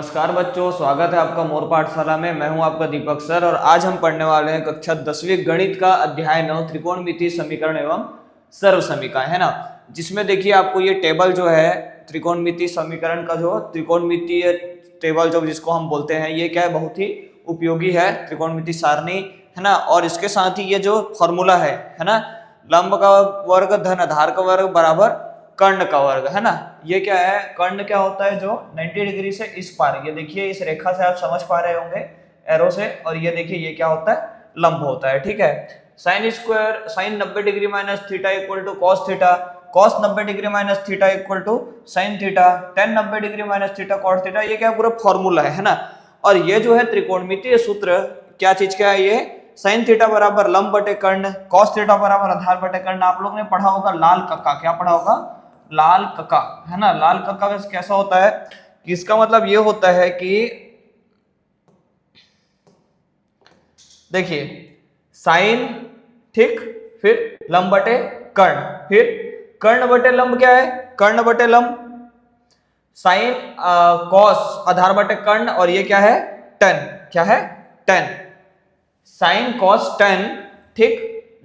नमस्कार बच्चों, स्वागत है आपका मोर पाठशाला में। मैं हूं आपका दीपक सर और आज हम पढ़ने वाले हैं कक्षा 10वीं गणित का अध्याय 9 त्रिकोणमितीय समीकरण एवं सर्व समीकरण, है ना। जिसमें देखिए आपको ये टेबल जो है त्रिकोणमितीय समीकरण का, जो त्रिकोणमितीय टेबल जो जिसको हम बोलते हैं, ये क्या है, बहुत ही उपयोगी है त्रिकोणमितीय सारणी, है ना। और इसके साथ ही ये जो फॉर्मूला है ना, लंब का वर्ग धन आधार का वर्ग बराबर कर्ण का वर्ग, है ना। ये क्या है, कर्ण क्या होता है, जो 90 डिग्री से इस पार, ये देखिए इस रेखा से आप समझ पा रहे होंगे एरो से, और ये देखिए ये क्या होता है, लंब होता है, ठीक है। Sine square, sine 90 degree minus theta equal to cos theta, cos 90 degree minus theta equal to sine theta, tan 90 degree minus theta cos theta. ये क्या पूरा फॉर्मूला है ना। और ये जो है त्रिकोणमितीय सूत्र क्या चीज का है, ये साइन थीटा बराबर लंब बटे कर्ण, कॉस थीटा बराबर आधार बटे कर्ण। आप लोग ने पढ़ा होगा लाल कक्का, क्या पढ़ा होगा, लाल कक्का, है ना। लाल कक्का कैसा होता है कि इसका मतलब ये होता है कि देखिए साइन, ठीक, फिर लंब बटे कर्ण, फिर कर्ण बटे लंब क्या है, कर्ण बटे लंब, साइन कॉस आधार बटे कर्ण, और ये क्या है, टेन, क्या है, टेन, साइन कॉस टेन, ठीक,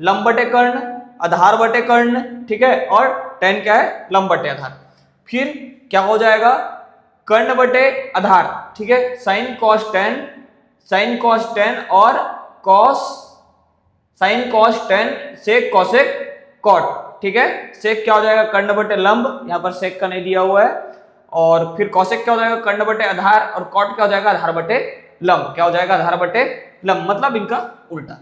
लंब बटे कर्ण आधार बटे कर्ण, ठीक है, और टेन क्या है, लंब बटे आधार। फिर क्या हो जाएगा, कर्ण बटे आधार, ठीक है, sine cos tan, sine cos tan और cos, sine cos tan sec cosec cot, ठीक है। सेक क्या हो जाएगा, कर्ण बटे लंब, यहाँ पर सेक का नहीं दिया हुआ है, और फिर कॉसेक क्या हो जाएगा, कर्ण बटे आधार, और कॉट क्या हो जाएगा, आधार बटे लंब, क्या हो जाएगा, आधार बटे लंब, मतलब इनका उल्टा।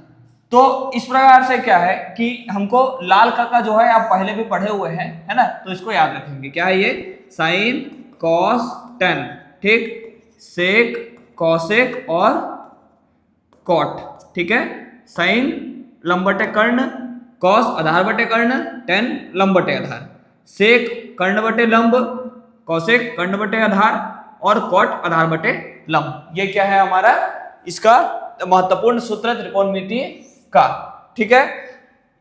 तो इस प्रकार से क्या है कि हमको लाल कक्का जो है आप पहले भी पढ़े हुए हैं, है ना, तो इसको याद रखेंगे। क्या है ये, साइन कॉस टेन, ठीक, सेक कॉसेक और कॉट, ठीक है, साइन लंब बटे कर्ण, कॉस आधार बटे कर्ण, टेन लंब बटे आधार, सेक कर्ण बटे लंब, कॉसेक कर्ण बटे आधार, और कॉट आधार बटे लंब। ये क्या है हमारा इसका महत्वपूर्ण सूत्र त्रिकोणमितीय का, ठीक है।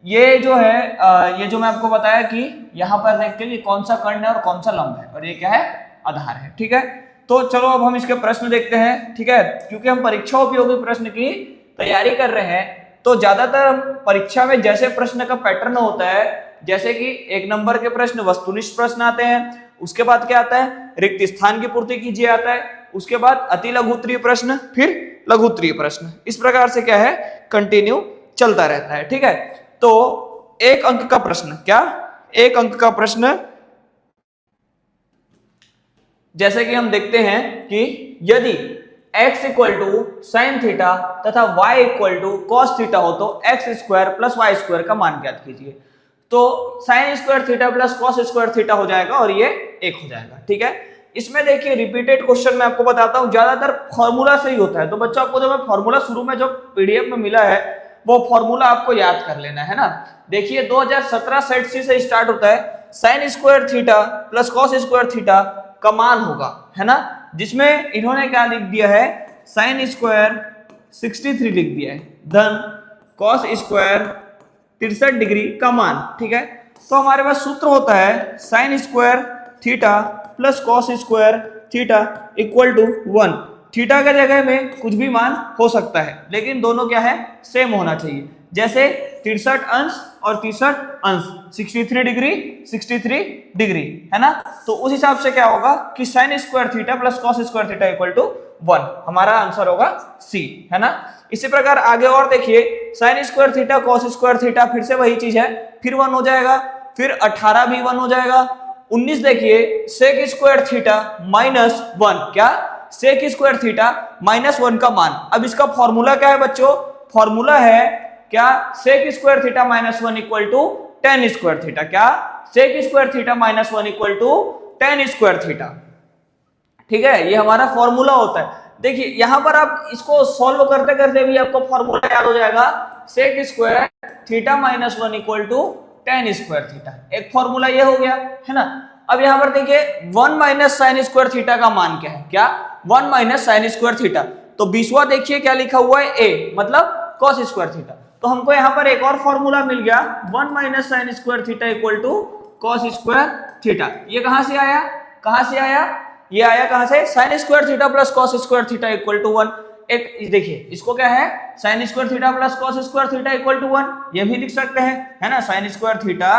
ये जो है ये जो मैं आपको बताया कि यहाँ पर देखते हैं कौन सा कर्ण है और कौन सा लंब है, और ये क्या है, आधार है, ठीक है। तो चलो अब हम इसके प्रश्न देखते हैं, ठीक है। क्योंकि हम परीक्षा उपयोगी प्रश्न की तैयारी कर रहे हैं, तो ज्यादातर हम परीक्षा में जैसे प्रश्न का पैटर्न होता है, जैसे कि 1 नंबर के प्रश्न वस्तुनिष्ठ प्रश्न आते हैं, उसके बाद क्या आता है, रिक्त स्थान की पूर्ति कीजिए आता है, उसके बाद अति लघु उत्तरीय प्रश्न, फिर लघु उत्तरीय प्रश्न, इस प्रकार से क्या है, कंटिन्यू चलता रहता है, ठीक है। तो 1 अंक का प्रश्न, क्या 1 अंक का प्रश्न, जैसे कि हम देखते हैं कि यदि x equal to sine theta तथा y equal to cos theta हो तो x square plus y square का मान ज्ञात कीजिए। तो sine square theta plus cos square theta हो जाएगा और ये 1 हो जाएगा, ठीक है। इसमें देखिए रिपीटेड क्वेश्चन मैं आपको बताता हूं, ज्यादातर फॉर्मूला से ही होता है। तो बच्चों आपको जो मैं फॉर्मूला शुरू में जो पीडीएफ में मिला है वो फॉर्मूला आपको याद कर लेना है ना। देखिए 2017 सेट सी से स्टार्ट होता है, sine square theta plus cos square theta का मान होगा, है ना, जिसमें इन्होंने क्या लिख दिया है, साइन स्क्वायर 63 लिख दिया है, धन कॉस स्क्वायर 63 डिग्री का मान, ठीक है। तो हमारे पास सूत्र होता है sine square theta plus cos square theta equal to 1। Theta के जगह में कुछ भी मान हो सकता है, लेकिन दोनों क्या है, सेम होना चाहिए। जैसे 63 अंश और 63 अंश, 63 डिग्री 63 डिग्री, है ना। तो उस हिसाब से क्या होगा कि sine square theta plus cos square theta equal to 1, हमारा आंसर होगा सी, है ना। इसी प्रकार आगे और देखिए, sign square theta cos square theta, फिर से वही चीज है, फिर 1 हो जाएगा, फिर 18 भी 1 हो जाएगा, 19 देखिए सेक स्क्वायर थीटा माइनस 1, क्या सेक स्क्वायर थीटा माइनस 1 का मान। अब इसका फॉर्मूला क्या है बच्चों, फॉर्मूला है क्या, sec square theta minus 1 equal to tan square theta, क्या sec square theta minus 1 equal to tan square theta, ठीक है। ये हमारा फॉर्मूला होता है। देखिए यहां पर आप इसको सॉल्व करते करते भी आपको फॉर्मूला याद हो जाएगा, sec square theta minus 1 equal to tan square theta, एक फॉर्मूला ये हो गया, है ना। अब यहां पर देखिए 1 माइनस साइन स्क्वायर थीटा का मान क्या है, क्या 1 माइनस साइन स्क्वायर थीटा। तो 20वां देखिए क्या लिखा हुआ है, a मतलब कॉस स्क्वायर थीटा। तो हमको यहाँ पर एक और फॉर्मूला मिल गया, 1 minus sine square theta equal to cos square theta. ये कहां से आया, कहां से आया, ये आया कहां से, sine square theta plus cos square theta equal to 1। एक देखिए इसको क्या है, sine square theta plus cos square theta equal to 1, ये भी लिख सकते हैं, है ना, sine square theta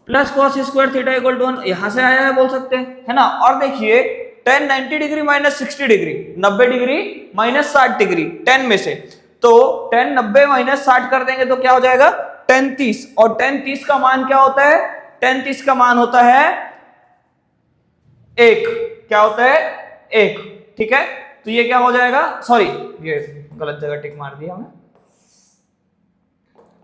plus cos square theta equal to 1 यहां से आया है बोल सकते हैं, है ना। और देखिए tan 90 degree minus 60 degree, 90 degree minus 60 degree, 10 में से तो tan 90 माइनस 60 कर देंगे तो क्या हो जाएगा, tan 30, और tan 30 का मान क्या होता है, tan 30 का मान होता है 1, क्या होता है 1, ठीक है। तो ये क्या हो जाएगा, सॉरी ये गलत जगह टिक मार दिया हमने,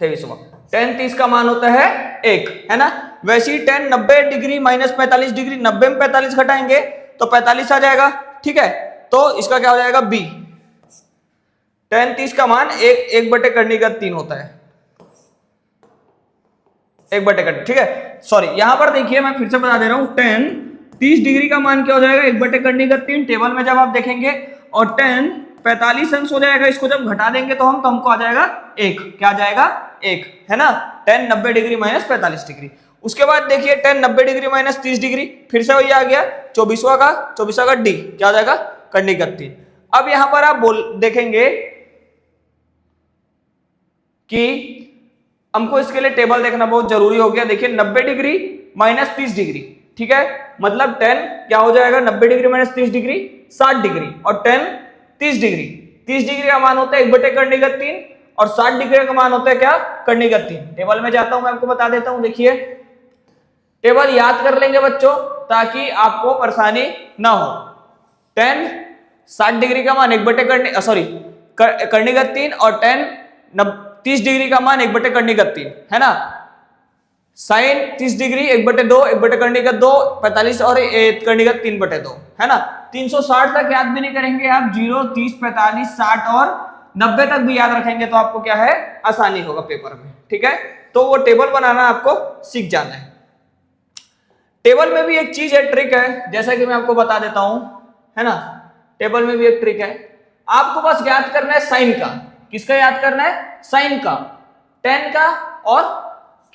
23वां, tan 30 का मान होता है 1, है ना। वैसे ही tan 90 डिग्री माइनस 45 डिग्री, 90 में 45 घटाएंगे तो 45 आ जाएगा, ठीक है। तो इसका क्या हो जाएगा b, tan 30 का मान 1 बटे करने का 3 होता है, 1 बटे करने, ठीक है। सॉरी यहां पर देखिए मैं फिर से बता दे रहा हूं, tan 30 डिग्री का मान क्या हो जाएगा, 1 बटे करने का 3 टेबल में जब आप देखेंगे, और tan 45 अंश हो जाएगा, इसको जब घटा देंगे तो हमको आ जाएगा 1, क्या आ जाएगा 1, है ना। tan 90 degree minus 45 degree. उसके बाद देखिए tan 90 डिग्री माइनस 30 डिग्री, फिर से वही आ गया 24वां का डी, क्या आ जाएगा करने का 3। अब यहां पर आप देखेंगे कि हमको इसके लिए टेबल देखना बहुत जरूरी हो गया। देखिए 90 डिग्री माइनस 30 डिग्री, ठीक है, मतलब tan क्या हो जाएगा, 90 डिग्री माइनस 30 डिग्री 60 डिग्री, और tan 30 डिग्री, 30 डिग्री का मान होता है 1 बटे करने का 3, और 60 डिग्री का मान होता है क्या, करने का 3। टेबल में जाता हूं मैं आपको बता देता हूं, देखिए टेबल याद कर लेंगे बच्चों ताकि आपको परेशानी ना हो। tan 60 डिग्री का मान 1 बटे करने, सॉरी करने का 3, और tan 30 डिग्री का मान 1 बटे करने का 3, है ना। साइन 30 डिग्री 1 बटे 2, 1 बटे करने का 2, 45 और करने का 3 बटे 2, है ना। 360 तक याद भी नहीं करेंगे आप, 0, 30, 45, 60 और 90 तक भी याद रखेंगे तो आपको क्या है, आसानी होगा पेपर में, ठीक है। तो वो टेबल बनाना आपको सीख जाना है। टेबल में भी एक चीज है, ट्रिक है, जैसा कि मैं आपको बता देता हूं, है ना। टेबल में भी एक ट्रिक है, आपको बस याद करना है साइन का, किसका याद करना है, साइन का, tan का, और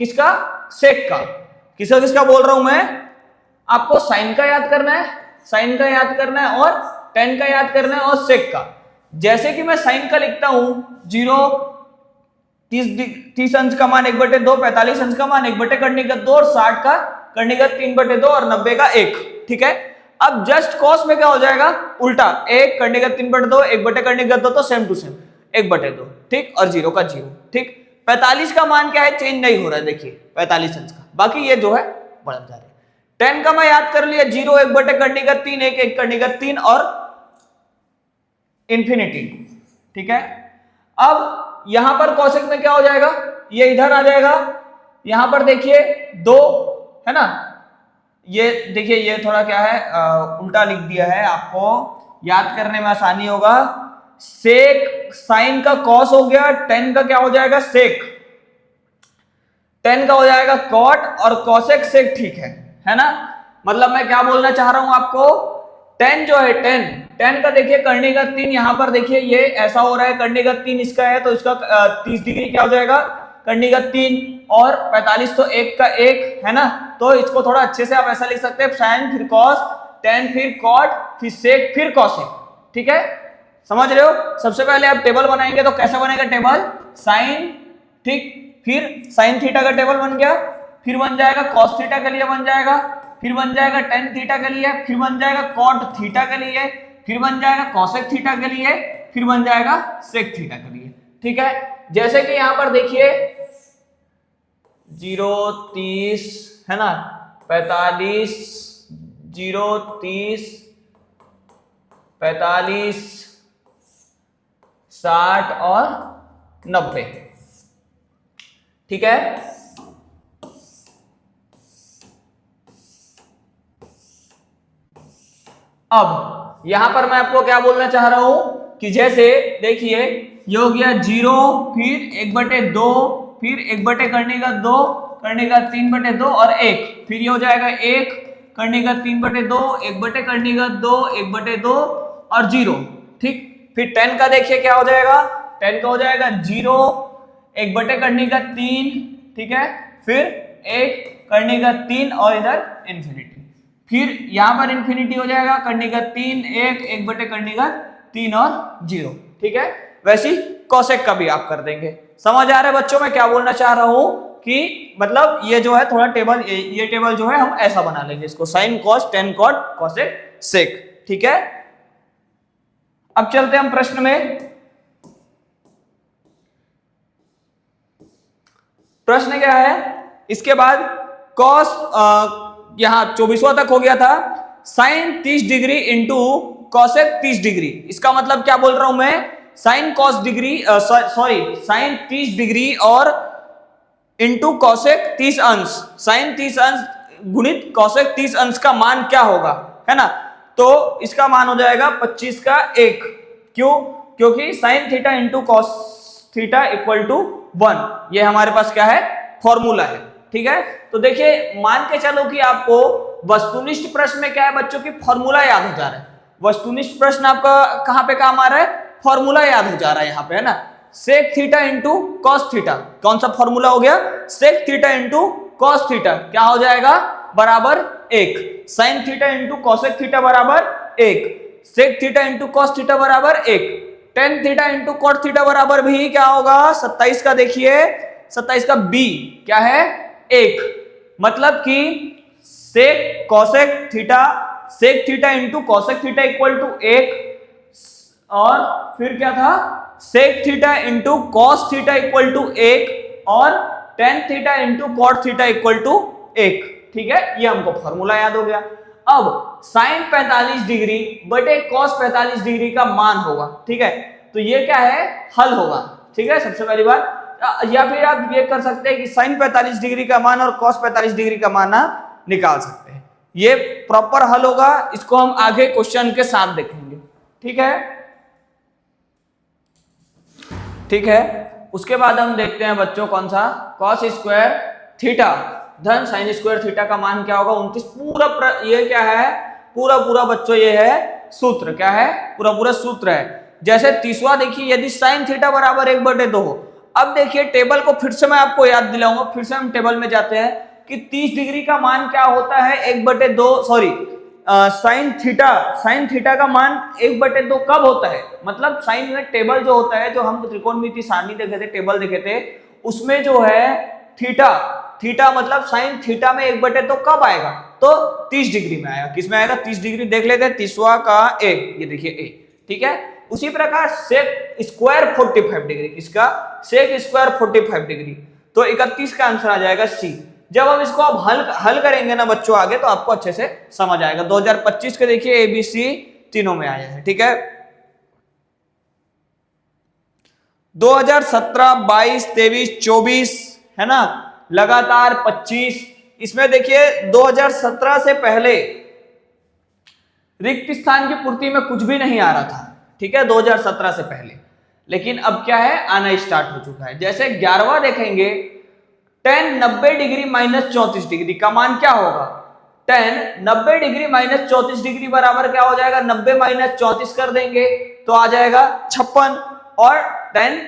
किसका, सेक का। किसका किसका बोल रहा हूं मैं, आपको साइन का याद करना है, साइन का याद करना है, और tan का याद करना है, और सेक का। जैसे कि मैं साइन का लिखता हूं 0, 30 अंश का मान 1 बटे 2, 45 अंश का मान 1 बटे करने का 2, और 60 का करने का 3 बटे 2, और 90 का 1, ठीक है। अब जस्ट कॉस में क्या हो जाएगा, उल्टा, 1 करने का 3 बटे 2, 1 बटे करने का 2, तो सेम टू सेम 1 बटे 2, ठीक, और 0 का 0, ठीक। 45 का मान क्या है, चेंज नहीं हो रहा है, देखिए 45 अंश का, बाकी ये जो है बढ़ जा रहा है। 10 का मैं याद कर लिया, 0, 1 बटे करने का 3, 1, 1 करने का 3, और इंफिनिटी, ठीक है। अब यहां पर कौशिक में क्या हो जाएगा, ये इधर आ जाएगा, यहां पर देखिए 2, है ना, ये देखिए ये थोड़ा क्या है, उल्टा लिख दिया है, आपको याद करने में आसानी होगा। सेक साइन का कॉस हो गया, tan का क्या हो जाएगा, सेक, tan का हो जाएगा कॉट, और कॉसेक सेक, ठीक है ना। मतलब मैं क्या बोलना चाह रहा हूं आपको, tan जो है, tan का देखिए करने का 3, यहां पर देखिए ये ऐसा हो रहा है, करने का 3 इसका है, तो इसका 30 डिग्री क्या हो जाएगा, करने का 3, और 45 तो 1 का 1, है ना। तो इसको थोड़ा अच्छे से आप ऐसा लिख सकते हैं, साइन फिर कॉस, tan फिर कॉट, फिर सेक, फिर कॉसेक, ठीक है, समझ रहे हो। सबसे पहले आप टेबल बनाएंगे तो कैसे बनेगा टेबल, साइन, ठीक, फिर साइन थीटा का टेबल बन गया, फिर बन जाएगा कॉस थीटा के लिए बन जाएगा, फिर बन जाएगा tan थीटा के लिए, फिर बन जाएगा कॉट थीटा के लिए, फिर बन जाएगा कॉसेक थीटा के लिए, फिर बन जाएगा सेक थीटा के लिए, ठीक है। जैसे कि यहां पर देखिए 0, 30, है ना, 45, 0, 30, 45, 60 और 90, ठीक है। अब यहां पर मैं आपको क्या बोलना चाह रहा हूं कि जैसे देखिए ये हो गया 0, फिर 1 बटे 2, फिर 1 बटे करने का 2, करने का 3 बटे 2, और 1, फिर ये हो जाएगा 1 करने का 3 बटे 2, 1 बटे करने का 2, 1 बटे 2, और 0, ठीक। फिर 10 का देखिए क्या हो जाएगा, 10 का हो जाएगा 0, 1 बटे करने का 3, ठीक है, फिर 1 करने का 3, और इधर इंफिनिटी। फिर यहां पर इंफिनिटी हो जाएगा, कर्णिका 3 1 बटे कर्णिका 3 और 0। ठीक है, वैसे कोसेक का भी आप कर देंगे। समझ आ रहा है बच्चों मैं क्या बोलना चाह रहा हूं कि मतलब ये जो है थोड़ा टेबल, ये टेबल जो है हम ऐसा बना लेंगे इसको, sine cos tan cot cosec sec. ठीक है, अब चलते हैं हम प्रश्न में। प्रश्न क्या है, इसके बाद कॉस यहां 24वां तक हो गया था, sine 30 degree into cosec 30 degree. इसका मतलब क्या बोल रहा हूं मैं, sine cos degree sorry sine 30 degree और इंटू कॉसेक 30 अंश, साइन 30 अंश गुणित कॉसेक 30 अंश का मान क्या होगा, है ना। तो इसका मान हो जाएगा 25 का 1। क्यों, क्योंकि sine theta into cos theta equal to 1, ये हमारे पास क्या है, फॉर्मूला है। ठीक है, तो देखिए मान के चलो कि आपको वस्तुनिष्ठ प्रश्न में क्या है बच्चों की, फॉर्मूला याद हो जा रहा है। वस्तुनिष्ठ प्रश्न आपका कहां पे काम आ रहा है, फॉर्मूला याद हो जा रहा है यहाँ पे, है ना। Sec theta into cos theta, कौन सा फॉर्मूला हो गया, sec theta into cos theta क्या हो जाएगा, बराबर 1। Sine theta into cosec theta बराबर 1, sec theta into cos theta बराबर 1, tan theta into cot theta बराबर भी क्या होगा, 27 का, देखिए 27 का बी क्या है, 1। मतलब कि sec cosec theta, sec theta into cosec theta equal to 1, और फिर क्या था, sec theta into cos theta equal to 1, और tan theta into cot theta equal to 1। ठीक है, ये हमको फॉर्मूला याद हो गया। अब साइन 45 डिग्री बटे कॉस 45 डिग्री का मान होगा। ठीक है, तो ये क्या है, हल होगा। ठीक है, सबसे पहली बात, या फिर आप ये कर सकते हैं कि साइन 45 डिग्री का मान और कॉस 45 डिग्री का मान आप निकाल सकते हैं। ये प्रॉपर हल होगा, इसको हम आगे क्वेश्चन के साथ देखेंगे। ठीक है, ठीक है, उसके बाद हम देखते हैं बच्चों कौन सा, कॉस स्क्वायर थीटा धन साइन स्क्वायर थीटा का मान क्या होगा 29। पूरा ये क्या है, पूरा बच्चों ये है सूत्र, क्या है, पूरा सूत्र है। जैसे 30वां देखिए, यदि साइन थीटा बराबर 1/2 हो। अब देखिए टेबल को फिर से मैं आपको याद दिलाऊंगा, फिर से हम टेबल में जाते हैं कि 30 डिग्री का मान क्या होता है, 1/2 सॉरी साइन थीटा का मान 1/2 कब होता है, मतलब साइन में टेबल जो होता है, जो हम त्रिकोणमिति सारणी देखे थे, टेबल देखे थे, उसमें जो है थीटा मतलब साइन थीटा में 1/2 कब आएगा, तो 30 डिग्री में आएगा। किस में आएगा, 30 डिग्री। देख लेते हैं 30वां का ए, ये देखिए ए। ठीक है, उसी प्रकार सेक स्क्वायर 45 डिग्री, किसका, सेक स्क्वायर 45 डिग्री, तो 31 का आंसर आ जाएगा सी। जब हम इसको अब हल करेंगे ना बच्चों आगे, तो आपको अच्छे से समझ आएगा। 2025 के देखिए ए बी सी तीनों में आया है। ठीक है, 2017 22 23 24 है ना, लगातार 25। इसमें देखिए 2017 से पहले रिक्त स्थान की पूर्ति में कुछ भी नहीं आ रहा था। ठीक है, 2017 से पहले, लेकिन अब क्या है, आना स्टार्ट हो चुका है। जैसे 11वां देखेंगे, tan 90 डिग्री माइनस 34 डिग्री का मान क्या होगा, tan 90 डिग्री माइनस 34 डिग्री बराबर क्या हो जाएगा, 90 माइनस 34 कर देंगे तो आ जाएगा 56। और tan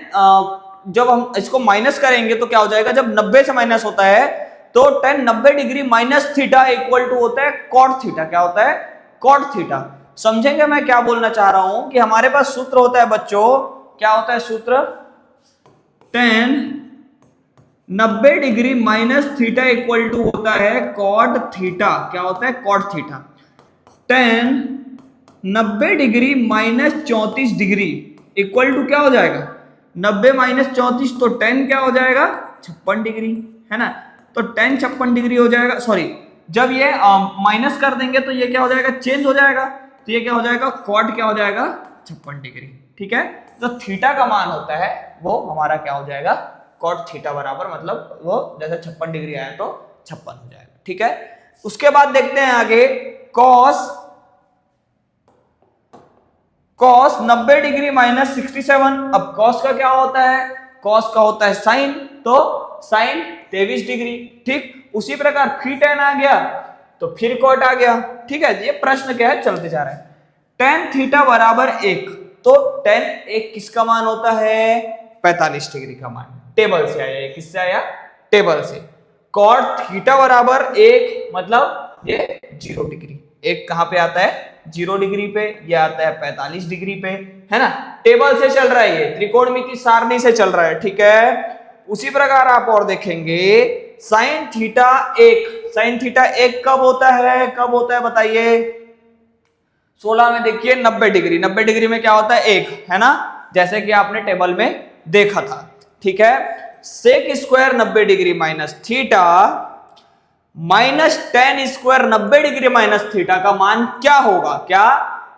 जब हम इसको माइनस करेंगे तो क्या हो जाएगा, जब 90 से माइनस होता है तो tan 90 degree minus theta equal to होता है कॉट थीटा। क्या होता है, कॉट थीटा। समझेंगे मैं क्या बोलना चाह रहा हूं, कि हमारे पास सूत्र होता है बच्चों, क्या होता है सूत्र, tan 90 degree minus theta equal to होता है कॉट थीटा। क्या होता है, cot theta. tan 90 degree minus 34 degree equal to क्या हो जाएगा, 90 माइनस 34, तो tan क्या हो जाएगा, 56 डिग्री, है ना। तो tan 56 डिग्री हो जाएगा, सॉरी जब ये माइनस कर देंगे तो ये क्या हो जाएगा, चेंज हो जाएगा, तो ये क्या हो जाएगा, कॉट क्या हो जाएगा, 56 डिग्री। ठीक है, तो थीटा का मान होता है वो हमारा क्या हो जाएगा, कॉट थीटा बराबर, मतलब वो जैसे 56 डिग्री आया तो 56 हो जाएगा। ठीक है, उसके बाद देखते हैं आगे, कॉस 90 डिग्री माइनस 67। अब कॉस का क्या होता है, कॉस का होता है साइन, तो साइन 23 डिग्री। ठीक, उसी प्रकार फिर tan आ गया तो फिर कॉट आ गया। ठीक है, ये प्रश्न क्या है, चलते जा रहा है। tan थीटा बराबर 1, तो tan 1 किसका मान होता है, 45 डिग्री का मान। टेबल से आया, किससे आया, टेबल से। कॉट थीटा बराबर 1 मतलब ये 0 डिग्री। एक कहां पे आता है 0 डिग्री पे, यह आता है 45 डिग्री पे, है ना। टेबल से चल रहा है, ये त्रिकोणमिति सारणी से चल रहा है, ठीक है। उसी प्रकार आप और देखेंगे साइन थीटा 1, साइन थीटा 1 कब होता है, कब होता है बताइए। 16 में देखिए 90 डिग्री, 90 डिग्री में क्या होता है 1, है ना, जैसे कि आपने टेबल में देखा था, ठीक है। Sec square 90 degree minus theta minus tan square 90 degree minus theta का मान क्या होगा, क्या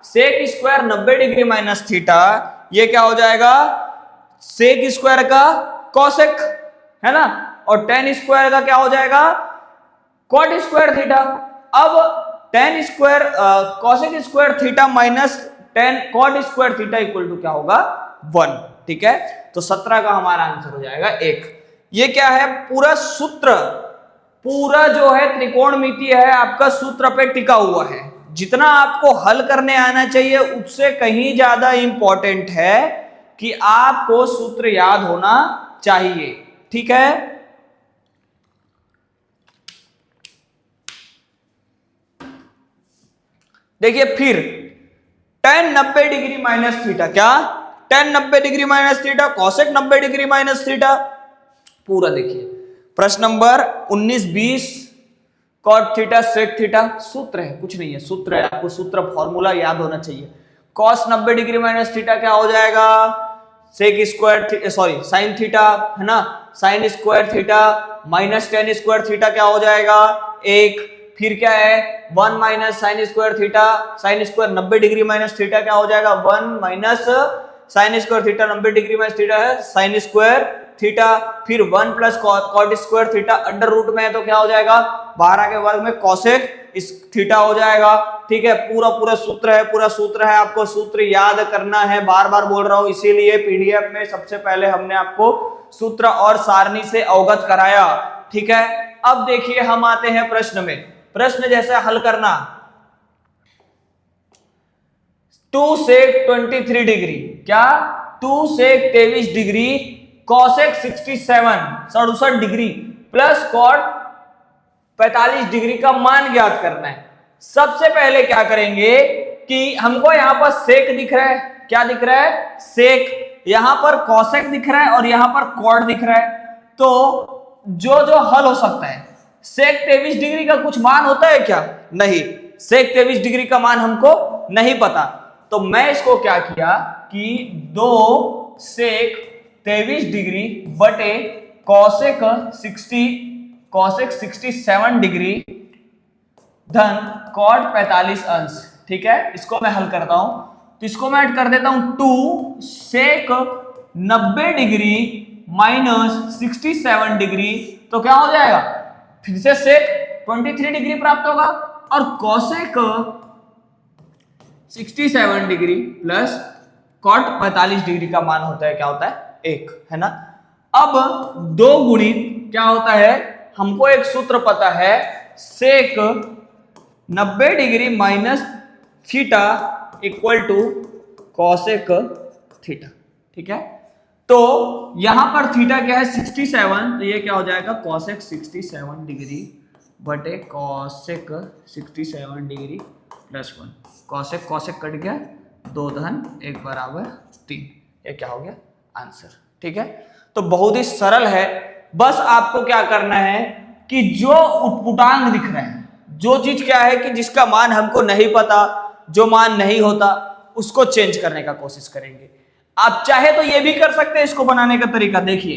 sec square 90 degree minus theta, ये क्या हो जाएगा सेक स्क्वायर का कॉसेक, है ना, और टेन स्क्वायर का क्या हो जाएगा कॉट स्क्वायर थीटा। अब tan square cosec square theta minus tan cot square theta equal to क्या होगा 1, ठीक है। तो 17 का हमारा आंसर हो जाएगा 1। ये क्या है पूरा सूत्र, पूरा जो है त्रिकोणमिति है आपका सूत्र पे टिका हुआ है। जितना आपको हल करने आना चाहिए उससे कहीं ज्यादा इंपॉर्टेंट है कि आपको सूत्र याद होना चाहिए, ठीक है। देखिए फिर tan 90 डिग्री माइनस थीटा, क्या tan 90 degree minus theta cosec 90 degree minus theta, पूरा देखिए प्रश्न number 19-20 cot theta sec theta, सूत्र है कुछ नहीं है, सूत्र है, आपको सूत्र फॉर्मूला याद होना चाहिए। कॉस 90 डिग्री माइनस थीटा क्या हो जाएगा sec square sorry sine theta, है ना, sine square theta minus tan square theta क्या हो जाएगा 1, फिर क्या है 1 minus sine square theta, sine square 90 degree minus theta क्या हो जाएगा 1 minus sine square theta 90 degree minus theta है साइन स्क्वायर थीटा, फिर 1 plus cot square theta under root में है तो क्या हो जाएगा 12 के वर्ग में कॉसेक इस थीटा हो जाएगा, ठीक है। पूरा पूरा सूत्र है, पूरा सूत्र है, आपको सूत्र याद करना है, बार बार बोल रहा हूं, इसीलिए पीडीएफ में सबसे पहले हमने आपको सूत्र और सारणी से अवगत कराया, ठीक है। अब देखिए हम आते हैं प्रश्न में, प्रश्न जैसे हल करना 2 सेक 23 डिग्री, क्या 2 sec 23 degree cosec 67 degree plus cot 45 degree का मान ज्ञात करना है। सबसे पहले क्या करेंगे कि हमको यहां पर सेक दिख रहा है, क्या दिख रहा है सेक, यहां पर कॉसेक दिख रहा है और यहां पर कॉट दिख रहा है, तो जो जो हल हो सकता है सेक 23 डिग्री का कुछ मान होता है क्या, नहीं, सेक 23 डिग्री का मान हमको नहीं पता, तो मैं इसको क्या किया कि 2 सेक 23 डिग्री बटे कॉसेक 67 डिग्री धन कॉट 45 अंश, ठीक है। इसको मैं हल करता हूं तो इसको मैं ऐड कर देता हूं 2 सेक 90 डिग्री माइनस 67 डिग्री, तो क्या हो जाएगा फिर से सेक 23 डिग्री प्राप्त होगा और cosec 67 degree plus cot 45 degree का मान होता है क्या होता है 1, है ना। अब 2 गुणित क्या होता है, हमको एक सूत्र पता है sec 90 degree minus theta equal to cosec theta, ठीक है। तो यहां पर थीटा क्या है 67, तो ये क्या हो जाएगा कॉसेक 67 डिग्री बटे cosec 67 degree plus 1, cosec cosec cut गया 2 धन 1 बराबर 3, ये क्या हो गया आंसर, ठीक है। तो बहुत ही सरल है, बस आपको क्या करना है कि जो उत्पुटांक दिख रहे हैं, जो चीज क्या है कि जिसका मान हमको नहीं पता, जो मान नहीं होता उसको चेंज करने का कोशिश करेंगे। आप चाहे तो ये भी कर सकते हैं, इसको बनाने का तरीका देखिए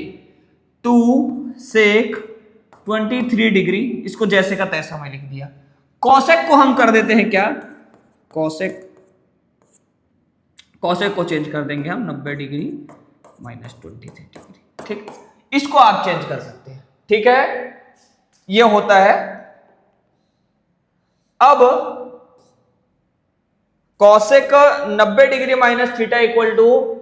2 सेक 23 डिग्री, इसको जैसे का तैसा मैं लिख दिया, कॉसेक को हम कर देते हैं क्या कॉसेक को चेंज कर देंगे हम 90 डिग्री माइनस 23 डिग्री, ठीक, इसको आप चेंज कर सकते हैं, ठीक है, ये होता है। अब cosec 90 degree minus theta equal to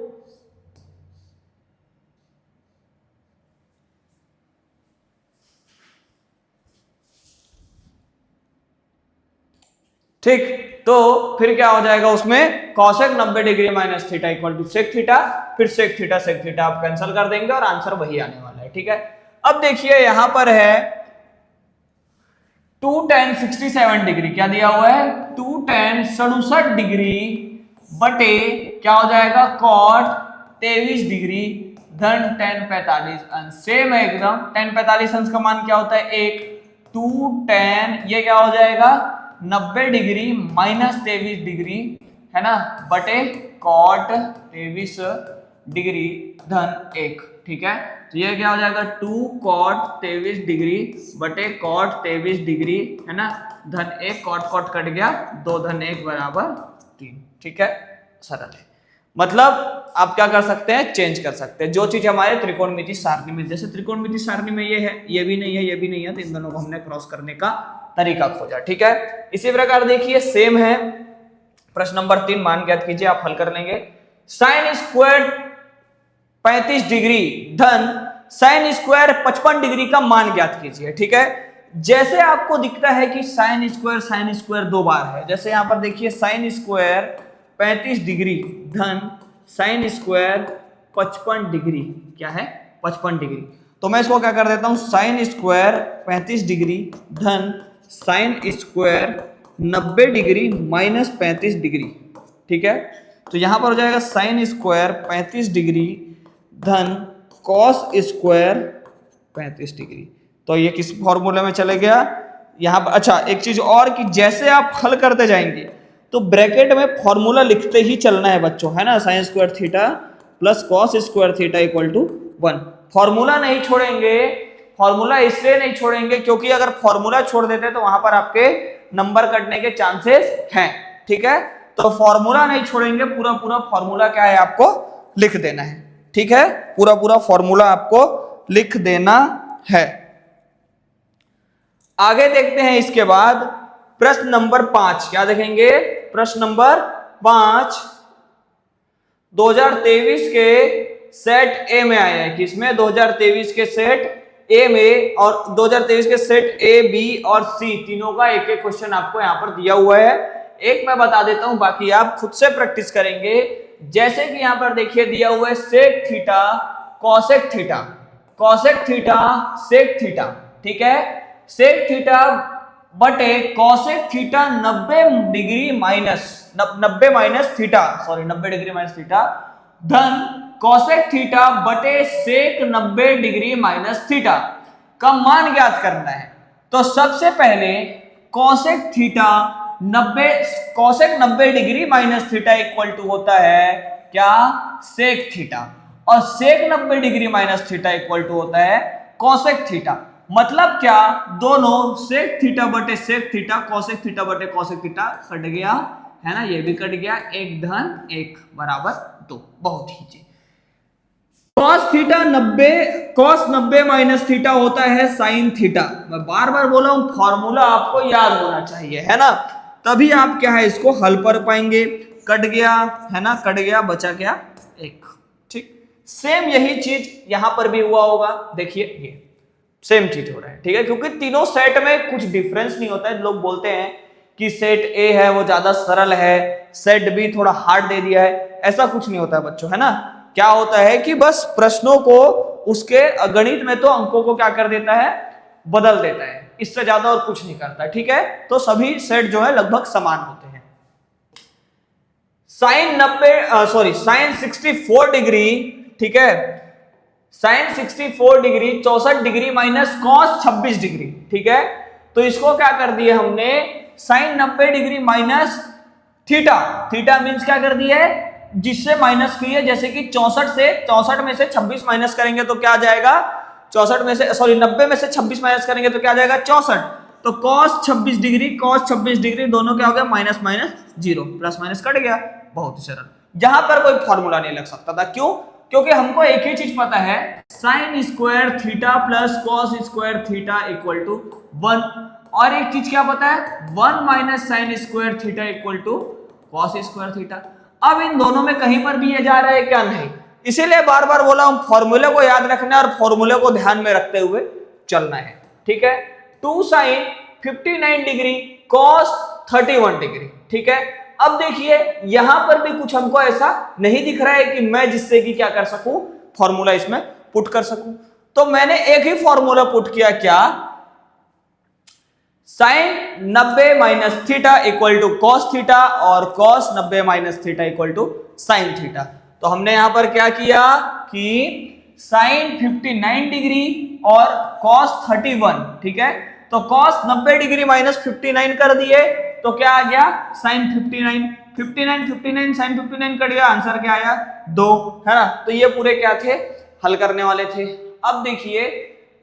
ठीक, तो फिर क्या हो जाएगा उसमें cosec 90 degree minus theta equal to sec theta, फिर सेक थीटा आप कैंसिल कर देंगे और आंसर वही आने वाला है, ठीक है। अब देखिए यहां पर है 2 tan 67 डिग्री क्या दिया हुआ है 2 tan 67 डिग्री बटे क्या हो जाएगा cot 23 डिग्री धन tan 45 अंश। सेम है एकदम। tan 45 अंश का मान क्या होता है 1। 2 tan ये क्या हो जाएगा 90 डिग्री माइनस 23 डिग्री है ना बटे cot 23 डिग्री धन 1। ठीक है तो ये क्या हो जाएगा 2 cot 23 डिग्री बटे cot 23 डिग्री है ना धन 1। cot कट गया 2 धन 1 बराबर 3। ठीक है सरल है। मतलब आप क्या कर सकते हैं चेंज कर सकते हैं जो चीज हमारे त्रिकोणमिति सारणी में, जैसे त्रिकोणमिति सारणी में ये है ये भी नहीं है ये भी नहीं है तो इन दोनों को हमने क्रॉस करने का तरीका खोजा। ठीक है इसी प्रकार देखिए सेम है प्रश्न नंबर 3 मान ज्ञात कीजिए। आप हल कर लेंगे साइन स्क्वायर 35 डिग्री धन साइन स्क्वायर 55 डिग्री का मान ज्ञात कीजिए। ठीक है जैसे आपको दिखता है कि साइन स्क्वायर 2 बार है, जैसे यहां पर देखिए साइन स्क्वायर 35 डिग्री धन साइन स्क्वायर 55 डिग्री क्या है 55 डिग्री। तो मैं इसको क्या कर देता हूं साइन स्क्वायर 35 डिग्री धन sign square 90 degree minus 35 degree. ठीक है तो यहां पर हो जाएगा साइन स्क्वायर 35 डिग्री धन कॉस स्क्वायर 35 डिग्री। तो ये किस फॉर्मूले में चले गया यहां पर। अच्छा एक चीज और कि जैसे आप हल करते जाएंगे तो ब्रैकेट में फॉर्मूला लिखते ही चलना है बच्चों है ना। Sine square theta plus cos square theta equal to 1। Formula नहीं छोड़ेंगे, फॉर्मूला इसलिए नहीं छोड़ेंगे क्योंकि अगर फॉर्मूला छोड़ देते तो वहां पर आपके नंबर कटने के चांसेस हैं। ठीक है तो फॉर्मूला नहीं छोड़ेंगे, पूरा फॉर्मूला क्या है आपको लिख देना है। ठीक है पूरा फॉर्मूला आपको लिख देना है। आगे देखते हैं इसके बाद प्रश्न नंबर 5 क्या देखेंगे प्रश्न नंबर 5 2023 के सेट ए में आया है। किसमें 2023 के सेट ए में और 2023 के सेट ए बी और सी तीनों का एक एक क्वेश्चन आपको यहां पर दिया हुआ है। एक मैं बता देता हूं बाकी आप खुद से प्रैक्टिस करेंगे। जैसे कि यहां पर देखिए दिया हुआ है sec theta cosec theta sec theta. ठीक है सेक थीटा बटे cosec theta 90 degree minus theta धन कॉसेक थीटा बटे सेक 90 डिग्री माइनस थीटा का मान ज्ञात करना है। तो सबसे पहले cosec 90 degree minus theta equal to होता है क्या सेक थीटा और sec 90 degree minus theta equal to होता है कॉसेक थीटा। मतलब क्या दोनों सेक थीटा बटे सेक थीटा कॉसेक थीटा बटे कॉसेक थीटा कट गया है ना, ये भी कट गया 1 धन 1 बराबर 2। बहुत ही कॉस 90 माइनस थीटा होता है साइन थीटा। मैं बार बार बोला हूं फॉर्मूला आपको याद होना चाहिए है ना, तभी आप क्या है इसको हल कर पाएंगे। कट गया है ना, कट गया बचा क्या 1। ठीक सेम यही चीज यहां पर भी हुआ होगा। देखिए ये सेम चीज हो रहा है। ठीक है क्योंकि तीनों सेट में कुछ डिफरेंस नहीं होता है। लोग बोलते हैं कि सेट ए है वो ज्यादा सरल है, सेट बी थोड़ा हार्ड दे दिया है, ऐसा कुछ नहीं होता है बच्चों है ना। क्या होता है कि बस प्रश्नों को उसके गणित में तो अंकों को क्या कर देता है बदल देता है, इससे ज्यादा और कुछ नहीं करता। ठीक है तो सभी सेट जो है लगभग समान होते हैं। साइन 64 डिग्री ठीक है sine 64 degree 64 degree minus cos 26 degree. ठीक है तो इसको क्या कर दिया हमने sine 90 degree minus theta means क्या कर दिया है जिससे माइनस की है। जैसे कि 64 में से 26 माइनस करेंगे तो क्या आ जाएगा 90 में से 26 माइनस करेंगे तो क्या आ जाएगा 64। तो cos 26 डिग्री दोनों क्या हो गया माइनस 0 प्लस माइनस कट गया। बहुत ही सरल, जहां पर कोई फॉर्मूला नहीं लग सकता था। क्यों? क्योंकि हमको एक ही चीज पता है sine square theta plus cos square theta equal to 1 और एक चीज क्या पता है 1 minus sine square theta equal to cos square theta. अब इन दोनों में कहीं पर भी ये जा रहा है क्या नहीं, इसीलिए बार बार बोला हम फॉर्मूले को याद रखना है और फॉर्मूले को ध्यान में रखते हुए चलना है। ठीक है 2 साइन 59 डिग्री कॉस 31 डिग्री। ठीक है अब देखिए यहां पर भी कुछ हमको ऐसा नहीं दिख रहा है कि मैं जिससे कि क्या कर सकूं फॉर्मूला इसमें पुट कर सकूं। तो मैंने एक ही फॉर्मूला पुट किया क्या sine 90 minus theta equal to cos theta और cos 90 minus theta equal to sine theta. तो हमने यहां पर क्या किया कि साइन 59 डिग्री और कॉस 31, ठीक है, तो कॉस 90 डिग्री माइनस 59 कर दिए तो क्या आ गया साइन 59 साइन 59 कट गया, आंसर क्या आया 2, है ना। तो ये पूरे क्या थे, हल करने वाले थे। अब देखिए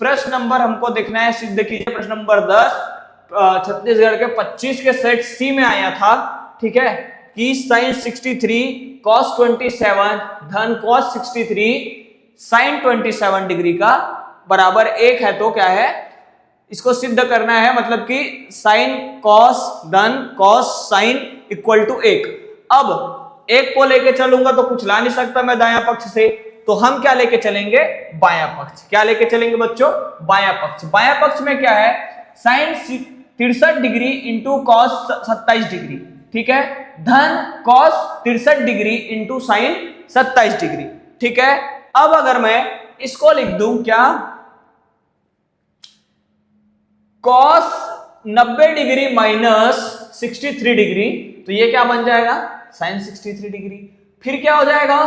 प्रश्न नंबर हमको देखना है, सिद्ध कीजिए प्रश्न नंबर 10 छत्तीसगढ़ के 25 के सेट सी में आया था, ठीक है, कि साइन 63 कॉस 27 धन कॉस 63 साइन 27 डिग्री का बराबर 1 है। तो क्या है, इसको सिद्ध करना है, मतलब कि साइन कॉस धन कॉस साइन इक्वल टू 1। अब 1 को लेके चलूंगा तो कुछ ला नहीं सकता मैं दायां पक्ष से, तो हम क्या लेके चलेंगे, बायां पक्ष। क्या लेके चलेंगे बच्चों, बायां पक्ष। बायां पक्ष में क्या है, sine 63 degree into cos 27 degree, ठीक है, धन cos 63 degree into sine 27 degree, ठीक है। अब अगर मैं इसको लिख दूं क्या, कॉस 90 डिग्री माइनस 63 डिग्री, तो ये क्या बन जाएगा साइन 63 डिग्री। फिर क्या हो जाएगा,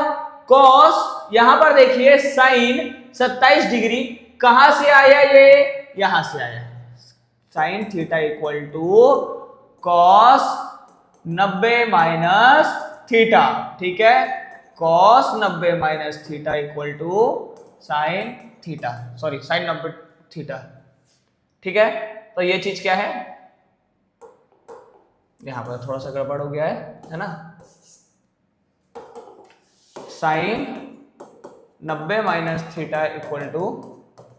कॉस, यहां पर देखिए साइन 27 डिग्री कहां से आया, ये यहां से आया, sine theta equal to cos 90 minus theta, ठीक है, cos 90 minus theta equal to sine theta, sorry sine 90 theta, ठीक है। तो ये चीज क्या है, यहां पर थोड़ा सा गड़बड़ हो गया है ना, sine 90 minus theta equal to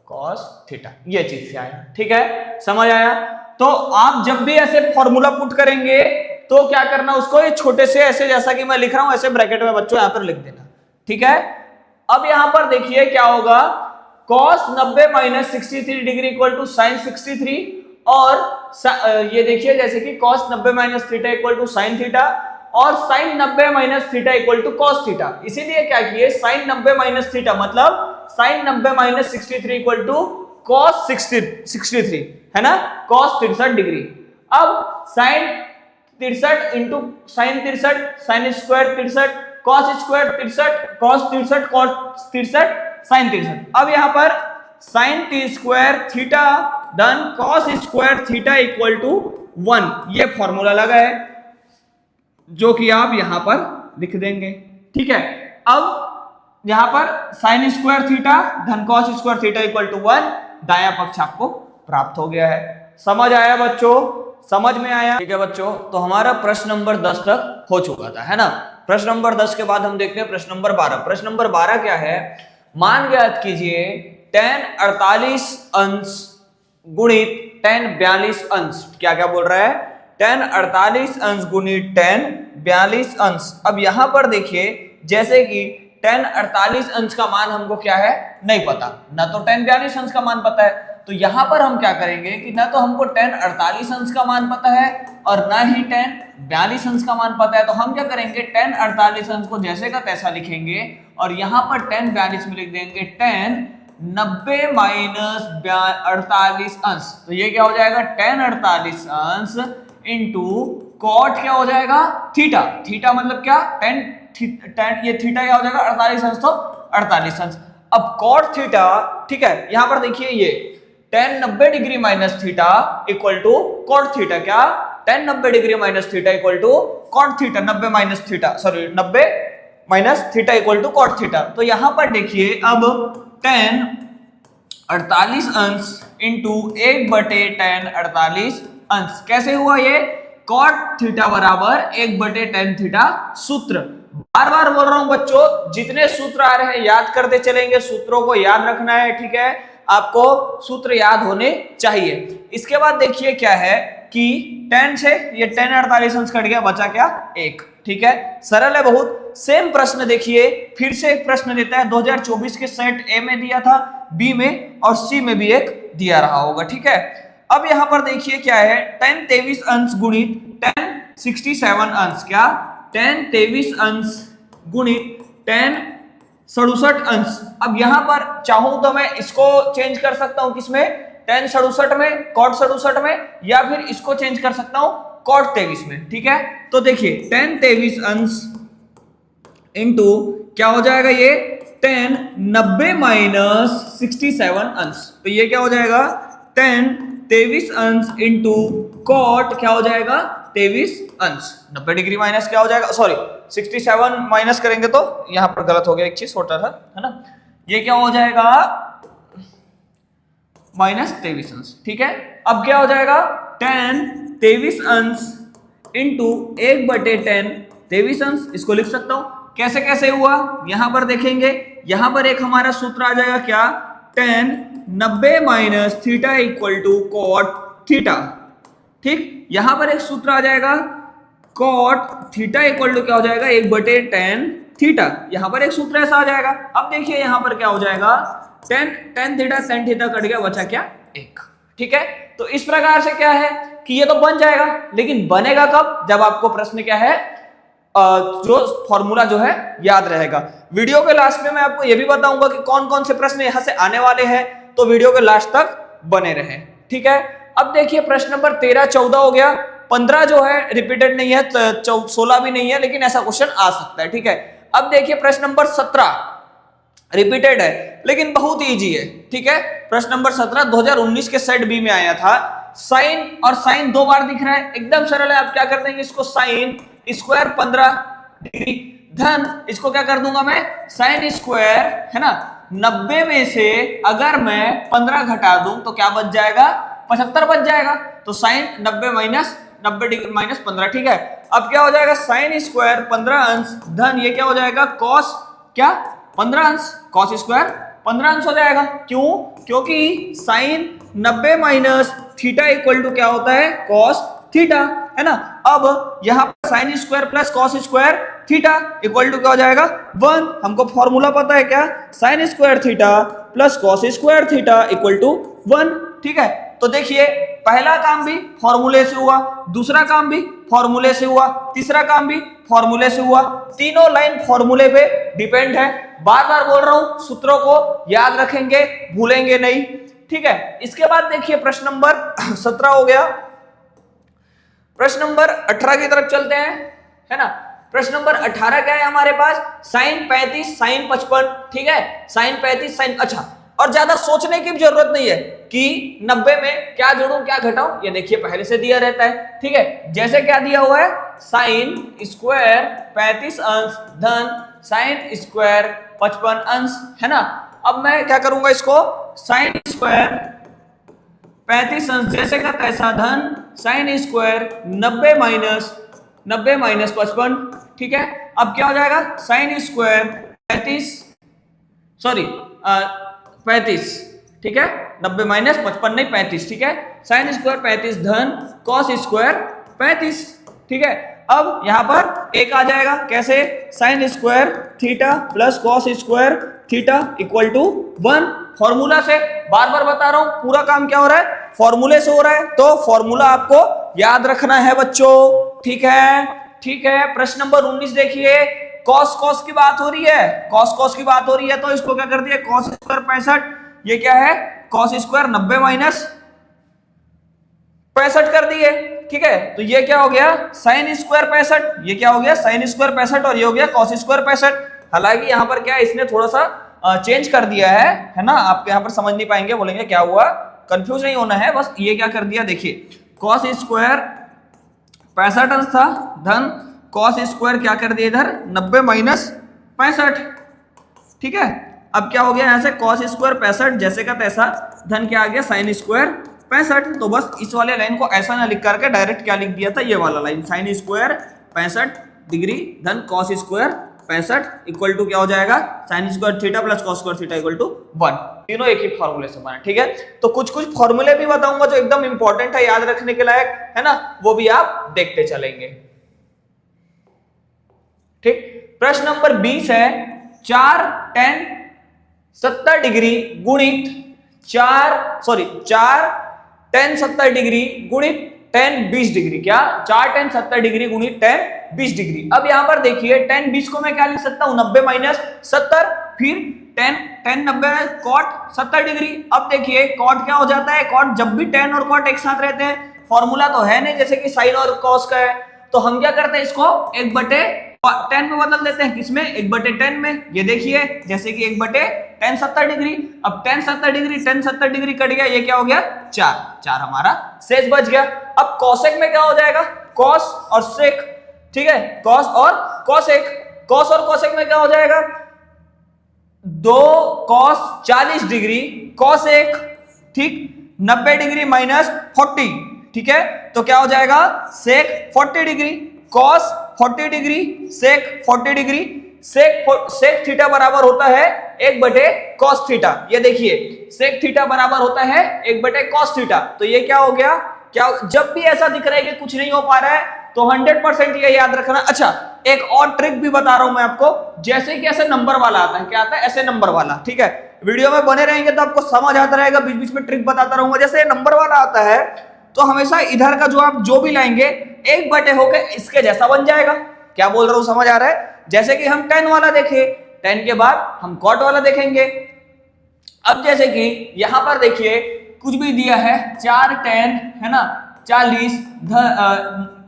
cos theta, ये चीज से आया, ठीक है, समझ आया। तो आप जब भी ऐसे फॉर्मूला पुट करेंगे तो क्या करना, उसको ये छोटे से ऐसे, जैसा कि मैं लिख रहा हूं ऐसे ब्रैकेट में बच्चों यहां पर लिख देना, ठीक है। अब यहां पर देखिए क्या होगा, cos 90 minus 63 degree equal to sine 63, और ये देखिए जैसे कि cos 90 minus theta equal to sine theta, और sine 90 minus theta equal to cos theta. इसीलिए क्या किए, साइन 90 माइनस थीटा मतलब sine 90 minus 63 equal to cos 63, है ना, cos 63 डिग्री। अब sine 63 into sine 63, sine square 63, cos square 63, cos 63, cos 63, sign 63। अब यहां पर साइन टी स्क्वायर थीटा धन cos square theta equal to 1, ये फॉर्मूला लगा है जो कि आप यहां पर लिख देंगे, ठीक है। अब यहां पर साइन स्क्वायर थीटा धन cos square theta equal to 1, दायां पक्ष आपको प्राप्त हो गया है। समझ आया बच्चों, समझ में आया, ठीक है बच्चों। तो हमारा प्रश्न नंबर 10 तक हो चुका था, है ना। प्रश्न नंबर 10 के बाद हम देखते हैं प्रश्न नंबर 12। प्रश्न नंबर 12 क्या है, मान ज्ञात कीजिए tan 48 अंश गुणित tan 42 अंश। क्या क्या बोल रहा है, tan 48 अंश गुणित tan 42 अंश। अब यहां पर देखिए जैसे कि tan 48 अंश का मान हमको क्या है नहीं पता, ना तो tan 42 अंश का मान पता है, तो यहां पर हम क्या करेंगे कि ना तो हमको tan 48 अंश का मान पता है और ना ही tan 42 अंश का मान पता है, तो हम क्या करेंगे tan 48 अंश को जैसे का तैसा लिखेंगे और यहां पर tan 42 में लिख देंगे tan 90 माइनस 48 अंश। तो ये क्या हो जाएगा, tan 48 अंश इंटू कॉट क्या हो जाएगा थीटा, थीटा मतलब क्या tan ये थीटा क्या हो जाएगा 48 अंश, तो 48 अंश। अब कॉट थीटा, ठीक है, यहां पर देखिए ये tan 90 degree minus theta equal to cot theta, क्या tan 90 degree minus theta equal to cot theta, 90 minus theta, sorry 90 minus theta equal to cot theta. तो यहां पर देखिए अब tan 48 अंश इंटू 1/tan 48 अंश, कैसे हुआ ये, कॉट थीटा बराबर 1/tan थीटा सूत्र। बार बार बोल रहा हूं बच्चों, जितने सूत्र आ रहे हैं याद करते चलेंगे, सूत्रों को याद रखना है, ठीक है, आपको सूत्र याद होने चाहिए। इसके बाद देखिए क्या है कि tan से ये tan 48 अंश कट गया, बचा क्या 1, ठीक है, सरल है बहुत। सेम प्रश्न देखिए फिर से एक प्रश्न देता है, 2024 के सेट ए में दिया था, बी में और सी में भी एक दिया रहा होगा, ठीक है। अब यहां पर देखिए क्या है, tan 23 अंश गुणित tan 67 अंश, क्या tan 23 अंश गुणित tan 67 अंश। अब यहां पर चाहूं तो मैं इसको चेंज कर सकता हूं, किसमें tan 67 में, cot 67 में, या फिर इसको चेंज कर सकता हूं cot 23 में। ठीक है, तो देखिए tan 23 अंश इंटू क्या हो जाएगा, ये tan 90 माइनस 67 अंश, तो ये क्या हो जाएगा tan 23 अंश इंटू cot क्या हो जाएगा 23 अंश। 90 डिग्री माइनस क्या हो जाएगा, सॉरी 67 माइनस करेंगे तो यहां पर गलत हो गया, एक चीज छोटा था, है ना, ये क्या हो जाएगा माइनस 23 अंश। ठीक है, अब क्या हो जाएगा tan 23 अंश इंटू 1/tan 23 अंश, इसको लिख सकता हूं। कैसे कैसे हुआ यहां पर देखेंगे, यहां पर एक हमारा सूत्र आ जाएगा क्या, tan 90 minus theta equal to cot theta. ठीक, यहां पर एक सूत्र आ जाएगा cot थीटा इक्वल टू क्या हो जाएगा 1/tan थीटा, यहां पर एक सूत्र ऐसा आ जाएगा। अब देखिए यहां पर क्या हो जाएगा tan थीटा कट गया, बचा क्या 1। ठीक है, तो इस प्रकार से क्या है कि ये तो बन जाएगा, लेकिन बनेगा कब, जब आपको प्रश्न क्या है जो फॉर्मूला जो है याद रहेगा। वीडियो के लास्ट में मैं आपको ये भी बताऊंगा कि कौन कौन से प्रश्न यहां से आने वाले हैं, तो वीडियो के लास्ट तक बने रहे। ठीक है, अब देखिए प्रश्न नंबर 13 14 हो गया, 15 जो है रिपीटेड नहीं है, 16 भी नहीं है, लेकिन ऐसा क्वेश्चन आ सकता है। ठीक है, अब देखिए प्रश्न नंबर 17 रिपीटेड है लेकिन बहुत इजी है। ठीक है, प्रश्न नंबर 17 2019 के सेट बी में आया था। साइन और साइन 2 बार दिख रहा है, एकदम सरल है। आप क्या कर देंगे, इसको साइन स्क्वायर 15 डिग्री धन इसको क्या कर दूंगा मैं साइन स्क्वायर, है ना, 90 में से अगर मैं 15 घटा दूं तो क्या बच जाएगा 75 बच जाएगा। तो साइन 90 माइनस 90 डिग्री माइनस 15। ठीक है, अब क्या हो जाएगा साइन स्क्वायर 15 अंश धन ये क्या हो जाएगा कॉस क्या 15 अंश, कॉस स्क्वायर 15 अंश हो जाएगा। क्यों, क्योंकि sine 90 minus theta equal to क्या होता है कॉस थीटा, है ना। अब यहां पर sine square plus cos square theta equal to क्या हो जाएगा 1। हमको फॉर्मूला पता है क्या, sine square theta plus cos square theta equal to 1। ठीक है, तो देखिए पहला काम भी फॉर्मूले से हुआ, दूसरा काम भी फॉर्मूले से हुआ, तीसरा काम भी फॉर्मूले से हुआ। तीनों लाइन फॉर्मूले पे डिपेंड है। बार बार बोल रहा हूं, सूत्रों को याद रखेंगे, भूलेंगे नहीं। ठीक है, इसके बाद देखिए प्रश्न नंबर 17 हो गया। प्रश्न नंबर 18 की तरफ चलते हैं, है ना। प्रश्न नंबर 18 क्या है हमारे पास, साइन 35 साइन 55। ठीक है, साइन 35 साइन, अच्छा, और ज्यादा सोचने की भी जरूरत नहीं है कि 90 में क्या जोड़ूं क्या घटाऊं, ये देखिए पहले से दिया रहता है। ठीक है, जैसे क्या दिया हुआ है साइन स्क्वायर 35 अंश धन साइन स्क्वायर 55 अंश, है ना। अब मैं क्या करूंगा, इसको साइन स्क्वायर 35 अंश जैसे का तैसा धन साइन स्क्वायर 90 माइनस 55। ठीक है, अब क्या हो जाएगा साइन स्क्वायर 35, ठीक है, 90 माइनस 55 नहीं 35। ठीक है, साइन स्क्वायर 35 धन कॉस स्क्वायर 35। ठीक है, अब यहां पर एक आ जाएगा, कैसे, sine square theta plus cos square theta equal to 1। Formula से, बार बार बता रहा हूं, पूरा काम क्या हो रहा है फॉर्मूले से हो रहा है, तो फॉर्मूला आपको याद रखना है बच्चों। ठीक है, ठीक है। प्रश्न नंबर 19 देखिए, कॉस की बात हो रही है, कॉस की बात हो रही है, तो इसको क्या कर दिया कॉस स्क्वायर 65, ये क्या है कॉस स्क्वायर 90 माइनस 65 कर दिए। ठीक है, तो ये क्या हो गया साइन स्क्वायर 65, ये क्या हो गया साइन स्क्वायर 65 और ये हो गया कॉस स्क्वायर 65। हालांकि यहाँ पर क्या है, इसने थोड़ा सा चेंज कर दिया है ना। आप यहाँ पर समझ नहीं पाएंगे, बोलेंगे क्या हुआ, कंफ्यूज नहीं होना है, बस ये क्या कर दिया देखिए, कॉस स्क्वायर 65 अंश था धन कॉस स्क्वायर क्या कर दिया इधर 90 माइनस 65। ठीक है, अब क्या हो गया यहाँ से कॉस स्क्वायर 65 जैसे का तैसा धन क्या आ गया साइन स्क्वायर 65। तो बस इस वाले लाइन को ऐसा ना लिख करके डायरेक्ट क्या लिख दिया था, ये वाला लाइन साइन स्क्वायर 65 डिग्री धन कॉस स्क्वायर 65 इक्वल टू क्या हो जाएगा sine square theta plus cos square theta equal to 1। तीनों एक ही फॉर्मूले से बना। ठीक है, तो कुछ फॉर्मूले भी बताऊंगा जो एकदम इंपॉर्टेंट है, याद रखने के लायक है ना, वो भी आप देखते चलेंगे। ठीक, प्रश्न नंबर 20 है, 4 tan 70 डिग्री गुणित 4 tan 70 डिग्री गुणित tan 20 डिग्री, क्या 4 tan 70 डिग्री गुणित tan 20 डिग्री। अब यहां पर देखिए tan 20 को मैं क्या लिख सकता हूं 90 माइनस 70, फिर टेन 90 कॉट 70 डिग्री। अब देखिए कॉट क्या हो जाता है, कॉट जब भी टेन और कॉट एक साथ रहते हैं, फॉर्मूला तो है नहीं जैसे कि साइन और कॉस का है, तो हम क्या करते हैं इसको 1/10 में बदल देते हैं। किसमें? 1/10 में। ये देखिए जैसे कि 1/10 70 डिग्री। अब 10 70 डिग्री कट गया, ये क्या हो गया 4 हमारा शेष बच गया। अब कॉसेक में क्या हो जाएगा, कॉस और सेक, ठीक है, कॉस और कॉसेक। कॉस और कॉसेक में क्या हो जाएगा, 2 कॉस 40 डिग्री कॉस 1, ठीक, 90 डिग्री माइनस 40, ठीक है, तो क्या हो जाएगा सेक 40 डिग्री, कॉस 40 डिग्री, सेक 40 डिग्री। सेक थीटा बराबर होता है 1/cos थीटा। ये देखिए सेक थीटा बराबर होता है 1/cos थीटा। तो ये क्या हो गया, क्या जब भी ऐसा दिख रहा है कि कुछ नहीं हो पा रहा है तो 100% ये याद रखना। अच्छा एक और ट्रिक भी बता रहा हूं मैं आपको, जैसे कि ऐसे नंबर वाला आता है, क्या आता है ऐसे नंबर वाला, ठीक है, वीडियो में बने रहेंगे तो आपको समझ आता रहेगा, बीच बीच में ट्रिक बताता रहूंगा। जैसे नंबर वाला आता है तो हमेशा इधर का जो आप जो भी लाएंगे 1/, होकर इसके जैसा बन जाएगा। क्या बोल रहा हूं समझ आ रहा है? जैसे कि हम 10 वाला देखे, 10 के बाद हम कॉट वाला देखेंगे। अब जैसे कि यहां पर देखिए कुछ भी दिया है 4 10 है ना 40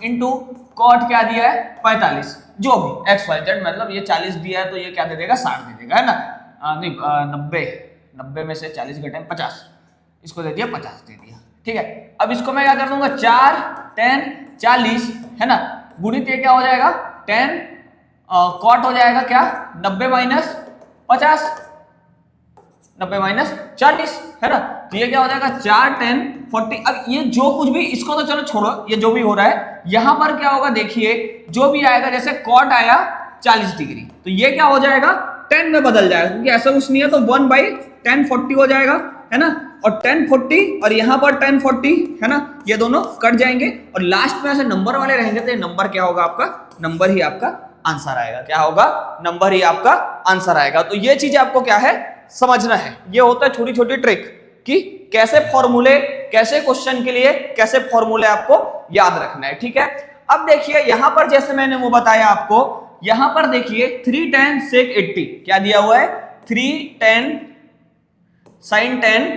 इंटू कॉट क्या दिया है 45, जो भी XYZ, मतलब ये 40 दिया है तो ये क्या दे देगा 60 दे देगा, है ना, नहीं 90 में से 40 घटे 50, इसको दे दिया 50 दे दिया, ठीक है। अब इसको मैं क्या कर दूंगा 4 10 40 है ना, गुणित ये क्या हो जाएगा 10 कॉट हो जाएगा क्या 90 माइनस 50, 90 माइनस 40 है ना, तो ये क्या हो जाएगा 4 10 40। अब ये जो कुछ भी, इसको तो चलो छोड़ो, ये जो भी हो रहा है यहां पर क्या होगा देखिए, जो भी आएगा जैसे कॉट आया 40 डिग्री तो ये क्या हो जाएगा 10 में बदल जाएगा, क्योंकि ऐसा कुछ नहीं है, तो 1/10 40 हो जाएगा, है ना, और 10 40 और यहां पर 10 40 है ना, ये दोनों कट जाएंगे और लास्ट में ऐसे नंबर वाले रहेंगे तो ये नंबर क्या होगा आपका, नंबर ही आपका आंसर आएगा। क्या होगा, नंबर ही आपका आंसर आएगा। तो ये चीज आपको क्या है समझना है। ये होता है छोटी छोटी ट्रिक कि कैसे फॉर्मूले, कैसे क्वेश्चन के लिए कैसे फॉर्मूले आपको याद रखना है, ठीक है। अब देखिए यहां पर जैसे मैंने वो बताया आपको, यहां पर देखिए 3 10 sec 80 क्या दिया हुआ है, 3 10 sin 10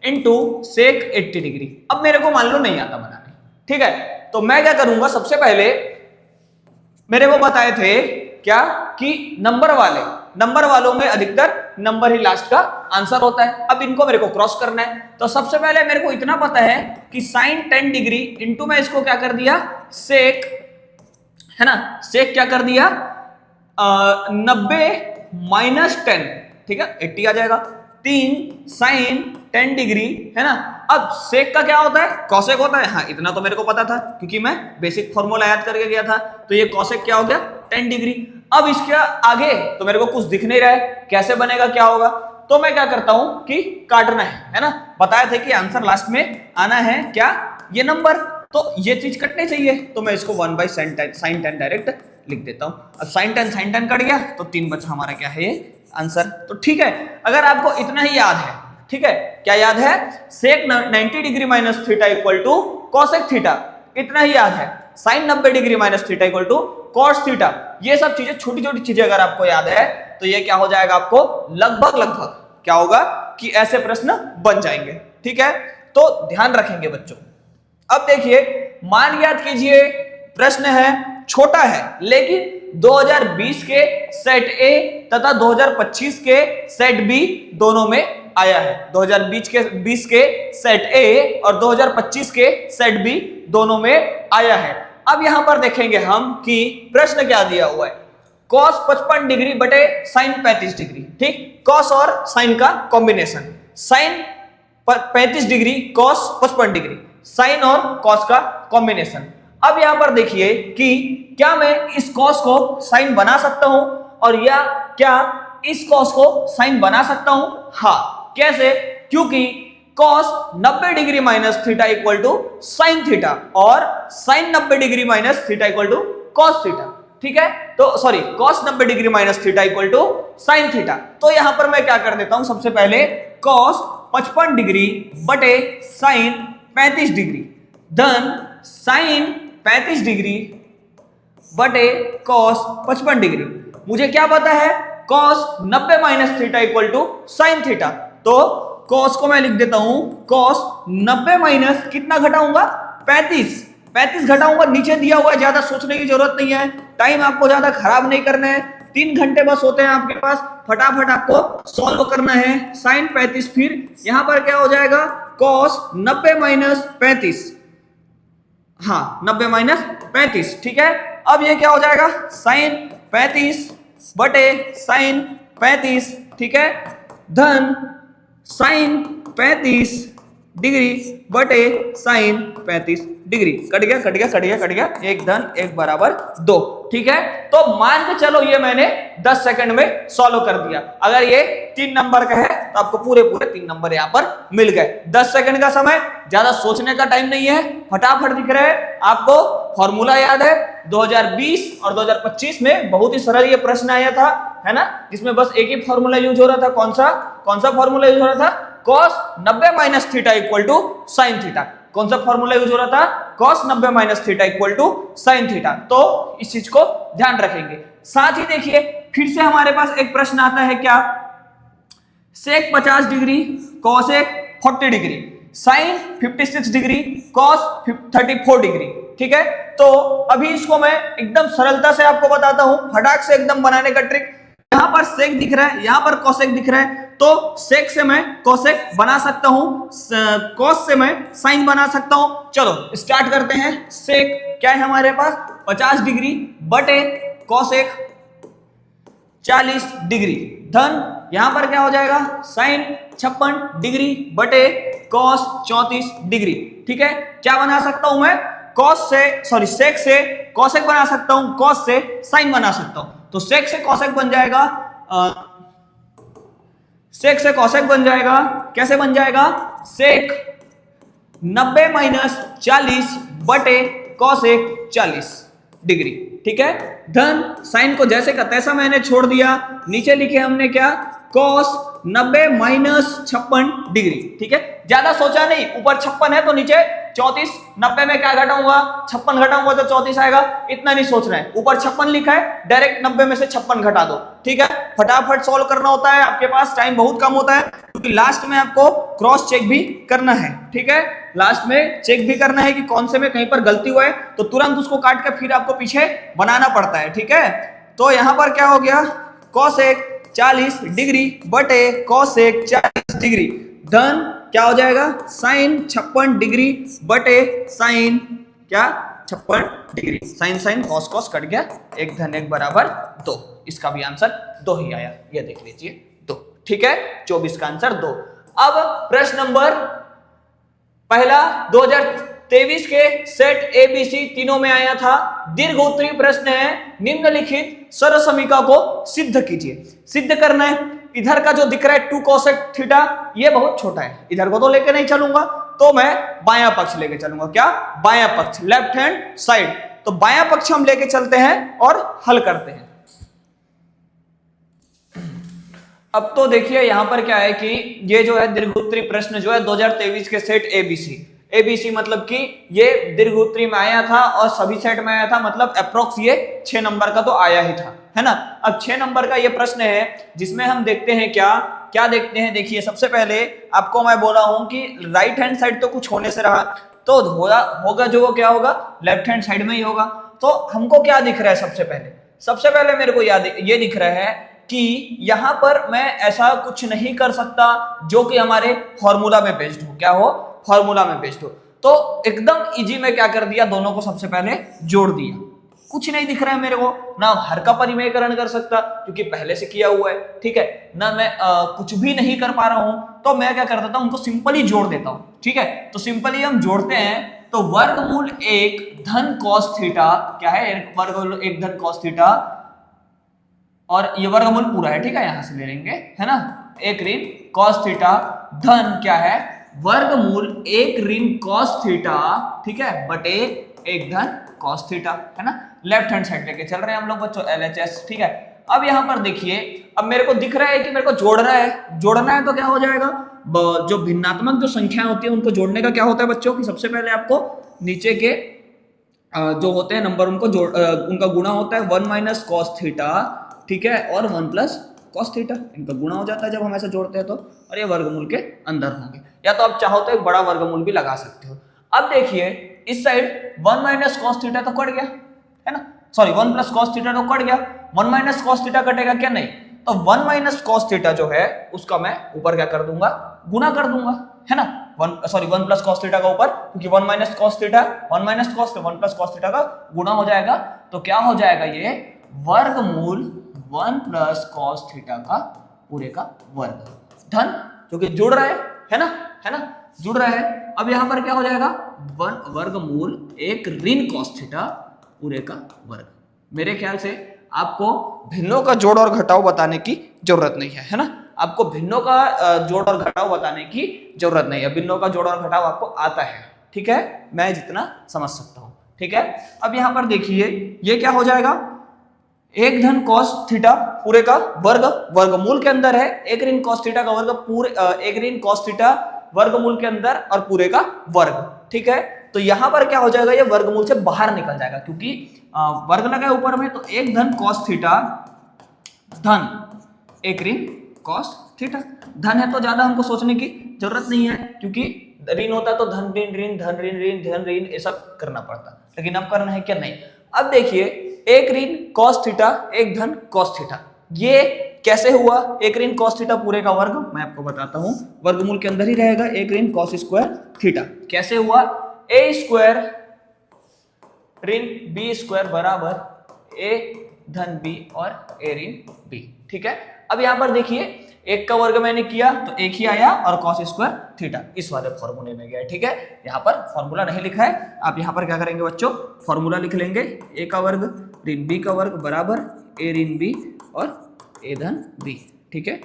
इंटू sec 80 डिग्री। अब मेरे को मान लो नहीं आता बनाने, ठीक है, तो मैं क्या करूंगा, सबसे पहले मेरे को बताए थे क्या कि नंबर वालों में अधिकतर नंबर ही लास्ट का आंसर होता है। अब इनको मेरे को क्रॉस करना है, तो सबसे पहले मेरे को इतना पता है कि sin 10 डिग्री इंटू में इसको क्या कर दिया सेक, है ना, सेक क्या कर दिया 90 माइनस 10, ठीक है 80 आ जाएगा, 3 sin 10 डिग्री, है ना। अब सेक का क्या होता है, कॉसेक होता है, हाँ इतना तो मेरे को पता था क्योंकि मैं बेसिक फॉर्मूला याद करके गया था। तो ये कॉसेक क्या हो गया 10 डिग्री। अब इसके आगे तो मेरे को कुछ दिख नहीं रहा है, कैसे बनेगा क्या होगा, तो मैं क्या करता हूं कि काटना है ना, बताए थे कि आंसर लास्ट में आना है क्या ये नंबर, तो ये चीज कटनी चाहिए, तो मैं इसको 1/sin 10 डायरेक्ट लिख देता हूं। अब sin 10 कट गया तो 3 बचा हमारा क्या है ये आंसर। तो ठीक है, अगर आपको इतना ही याद है, ठीक है, क्या याद है, sec 90 degree minus theta equal to cosec theta, इतना ही याद है, sine 90 degree minus theta equal to cos theta, ये सब चीजें छोटी छोटी चीजें अगर आपको याद है तो ये क्या हो जाएगा, आपको लगभग क्या होगा कि ऐसे प्रश्न बन जाएंगे, ठीक है। तो ध्यान रखेंगे बच्चों। अब देखिए मान याद कीजिए, प्रश्न है छोटा है लेकिन 2020 के सेट ए तथा 2025 के सेट बी दोनों में आया है। 2020 के सेट ए और 2025 के सेट बी दोनों में आया है। अब यहां पर देखेंगे हम कि प्रश्न क्या दिया हुआ है, cos 55 डिग्री बटे sin 35 डिग्री, ठीक, cos और sin का combination, sin 35 degree cos 55 degree, sin और cos का कॉम्बिनेशन। अब यहां पर देखिए कि क्या मैं इस cos को sin बना सकता हूं और या क्या इस cos को sin बना सकता हूं, हाँ कैसे, क्योंकि cos 90 degree minus theta equal to sin theta और sin 90 degree minus theta equal to cos theta, ठीक है, तो sorry cos 90 degree minus theta equal to sin theta. तो यहां पर मैं क्या कर देता हूं, सबसे पहले cos 55 डिग्री बटे sin 35 डिग्री धन sin 35 डिग्री बटे cos 55 डिग्री। मुझे क्या पता है, cos 90 minus theta equal to sine theta. तो cos को मैं लिख देता हूं cos 90 माइनस कितना घटाऊंगा 35 घटाऊंगा, नीचे दिया हुआ है, ज्यादा सोचने की जरूरत नहीं है, टाइम आपको ज्यादा खराब नहीं करना है, 3 घंटे बस होते हैं आपके पास, फटाफट आपको सॉल्व करना है। साइन 35, फिर यहां पर क्या हो जाएगा cos 90 माइनस 35, हाँ 90 माइनस 35, ठीक है। अब ये क्या हो जाएगा साइन 35 बटे साइन 35, ठीक है, धन साइन 35 डिग्री बटे साइन 35 डिग्री। कट गया, एक धन एक बराबर 2, ठीक है। तो मान के चलो ये मैंने 10 सेकंड में सॉल्व कर दिया। अगर ये 3 नंबर का है तो आपको पूरे 3 नंबर यहां पर मिल गए। 10 सेकंड का समय, ज्यादा सोचने का टाइम नहीं है, फटाफट दिख रहा है आपको। फॉर्मूला याद है 2020 और 2025 में बहुत ही सरल ये प्रश्न आया था, है ना, जिसमें बस एक ही फॉर्मूला यूज हो रहा था। कौन सा फॉर्मूला यूज हो रहा था cos 90 minus theta equal to sine theta. कौन सा फॉर्मूला यूज हो रहा था cos 90 minus theta equal to sine theta. तो इस चीज को ध्यान रखेंगे। साथ ही देखिए फिर से हमारे पास एक प्रश्न आता है, क्या सेक 50 degree cosec 40 degree sine 56 degree cos 34 degree, ठीक है। तो अभी इसको मैं एकदम सरलता से आपको बताता हूं, फटाक से एकदम बनाने का ट्रिक। यहां पर सेक दिख रहा है, यहां पर कोसेक दिख रहा है, तो सेक से मैं कोसेक बना सकता हूं, कॉस से मैं साइन बना सकता हूं। चलो स्टार्ट करते हैं। सेक क्या है हमारे पास 50 डिग्री बटे कोसेक 40 डिग्री, धन यहां पर क्या हो जाएगा साइन 56 डिग्री बटे कॉस 34 डिग्री, ठीक है। क्या बना सकता हूं मैं सेक से कोसेक बना सकता हूं, कॉस से साइन बना सकता हूं। तो सेक से कोसेक बन जाएगा, सेक से कोसेक बन जाएगा, कैसे बन जाएगा सेक 90 माइनस 40 बटे कोसेक 40 डिग्री, ठीक है, धन साइन को जैसे का तैसा मैंने छोड़ दिया, नीचे लिखे हमने क्या cos 90 माइनस 56 डिग्री, ठीक है। ज्यादा सोचा नहीं, ऊपर 56 है तो नीचे 34, 90 में क्या घटाऊंगा 56 घटाऊंगा तो 34 आएगा, इतना नहीं सोचना है। ऊपर 56 लिखा है, डायरेक्ट 90 में से 56 घटा दो, ठीक है। फटाफट सॉल्व करना होता है, आपके पास टाइम बहुत कम होता है, क्योंकि लास्ट में आपको क्रॉस चेक भी करना है, ठीक है। लास्ट में चेक भी करना है कि कौन से में कहीं पर गलती हुआ है, तो तुरंत उसको काट कर फिर आपको पीछे बनाना पड़ता है, ठीक है। तो यहां पर क्या हो गया कोसेक 40 डिग्री बटे कोसेक 40 डिग्री, धन क्या हो जाएगा साइन 56 डिग्री बटे साइन क्या 56 degree, sine sine cos cos cut गया, एक धन एक बराबर 2। इसका भी आंसर 2 ही आया, ये देख लीजिए 2, ठीक है। 24 का आंसर 2। अब प्रश्न नंबर पहला 2023 के सेट ABC तीनों में आया था, दीर्घोत्तरीय प्रश्न है, निम्नलिखित सरसमीका को सिद्ध कीजिए। सिद्ध करना है, इधर का जो दिख रहा है 2 कोसेक थीटा ये बहुत छोटा है, इधर को तो लेके नहीं चलूंगा, तो मैं बायां पक्ष लेके चलूंगा। क्या बायां पक्ष, लेफ्ट हैंड साइड। तो बायां पक्ष हम लेके चलते हैं और हल करते हैं। अब तो देखिए यहां पर क्या है कि ये जो है दीर्घोत्तरीय प्रश्न जो है 2023 के सेट ABC मतलब कि ये दीर्घोत्तरीय में आया था और सभी सेट में आया था, मतलब अप्रोक्स ये 6 नंबर का तो आया ही था, है ना। अब 6 नंबर का ये प्रश्न है जिसमें हम देखते हैं क्या देखते हैं। देखिए सबसे पहले आपको मैं बोला हूं कि राइट हैंड साइड तो कुछ होने से रहा, तो होगा जो वो क्या होगा लेफ्ट हैंड साइड में ही होगा। तो हमको क्या दिख रहा है, सबसे पहले मेरे को ये दिख रहा है कि यहां पर मैं ऐसा कुछ नहीं कर सकता जो कि हमारे फॉर्मूला में बेस्ड हो। क्या हो, फॉर्मूला में बेस्ड हो। तो एकदम इजी में क्या कर दिया, दोनों को सबसे पहले जोड़ दिया। कुछ नहीं दिख रहा है मेरे को, ना हर का परिमेयकरण कर सकता क्योंकि पहले से किया हुआ है, ठीक है, ना मैं कुछ भी नहीं कर पा रहा हूं, तो मैं क्या कर देता हूं, उनको सिंपली जोड़ देता हूं, ठीक है। तो सिंपली हम जोड़ते हैं, तो वर्गमूल 1 धन कॉस थीटा क्या है, वर्गमूल 1 धन कॉस थीटा, और ये वर्गमूल पूरा है, ठीक है, यहां से ले लेंगे, है ना, 1 ऋण कॉस थीटा धन क्या है वर्गमूल 1 ऋण कॉस थीटा, ठीक है, बटे 1 धन कॉस थीटा, है ना। लेफ्ट हैंड साइड लेके चल रहे हैं हम लोग बच्चों, LHS, ठीक है। अब यहां पर देखिए, अब मेरे को दिख रहा है कि मेरे को जोड़ना है तो क्या हो जाएगा, जो भिन्नात्मक जो संख्याएं होती है उनको जोड़ने का क्या होता है बच्चों की, सबसे पहले आपको नीचे के जो होते हैं नंबर उनका गुणा होता है 1 माइनस कॉस थीटा, ठीक है, और 1 प्लस cos थीटा, इनका गुणा हो जाता है जब हम ऐसे जोड़ते हैं तो, और ये वर्गमूल के अंदर होंगे, या तो आप चाहो तो एक बड़ा वर्गमूल भी लगा सकते हो। अब देखिए इस साइड 1 माइनस कॉस थीटा तो कट गया है ना, सॉरी 1 प्लस कॉस थीटा तो कट गया, 1 माइनस कॉस थीटा कटेगा क्या, नहीं, तो 1 माइनस कॉस थीटा जो है उसका मैं ऊपर क्या कर दूंगा, गुना कर दूंगा, है ना, 1 प्लस कॉस थीटा का ऊपर, क्योंकि 1 minus cos theta 1 minus cos 1 plus cos theta का गुना हो जाएगा, तो क्या हो जाएगा ये वर्गमूल 1 प्लस कॉस थीटा का पूरे का वर्ग, धन, क्योंकि जुड़ रहा है ना, जुड़ रहा है। अब यहां पर क्या हो जाएगा, वर्गमूल 1 ऋण कॉस थीटा पूरे का वर्ग। मेरे ख्याल से आपको भिन्नों का जोड़ और घटाव बताने की जरूरत नहीं है ना, आपको भिन्नों का जोड़ और घटाव बताने की जरूरत नहीं है, भिन्नों का जोड़ और घटाव आपको आता है, ठीक है, मैं जितना समझ सकता हूं, ठीक है। अब यहां पर देखिए ये क्या हो जाएगा, 1 धन कॉस थीटा पूरे का वर्ग, वर्गमूल के अंदर है, 1 ऋण कॉस थीटा का वर्ग पूरे, 1 ऋण कॉस थीटा वर्गमूल के अंदर और पूरे का वर्ग, ठीक है। तो यहां पर क्या हो जाएगा, ये वर्गमूल से बाहर निकल जाएगा, क्योंकि वर्ग लगा है ऊपर में, तो 1 धन कॉस थीटा धन 1 ऋण कॉस थीटा, धन है तो ज्यादा हमको सोचने की जरूरत नहीं है, क्योंकि ऋण होता तो धन ऋण ऋण धन ऋण ऋण धन ऋण ये सब करना पड़ता, लेकिन अब करना है क्या, नहीं। अब देखिए 1 ऋण कॉस थीटा 1 धन कॉस थीटा, ये कैसे हुआ, 1 ऋण कॉस थीटा पूरे का वर्ग, मैं आपको बताता हूं, वर्गमूल के अंदर ही रहेगा 1 ऋण कॉस स्क्वायर थीटा, कैसे हुआ, a स्क्वायर ऋण b स्क्वायर बराबर a धन b और a ऋण b, ठीक है। अब यहां पर देखिए 1 का वर्ग मैंने किया तो 1 ही आया और कॉस स्क्वायर थीटा इस वाले फॉर्मूले में गया, ठीक है। यहां पर फॉर्मूला नहीं लिखा है, आप यहां पर क्या करेंगे बच्चों, फॉर्मूला लिख लेंगे, a का वर्ग ऋण b का वर्ग बराबर a ऋण b और a धन b, ठीक है,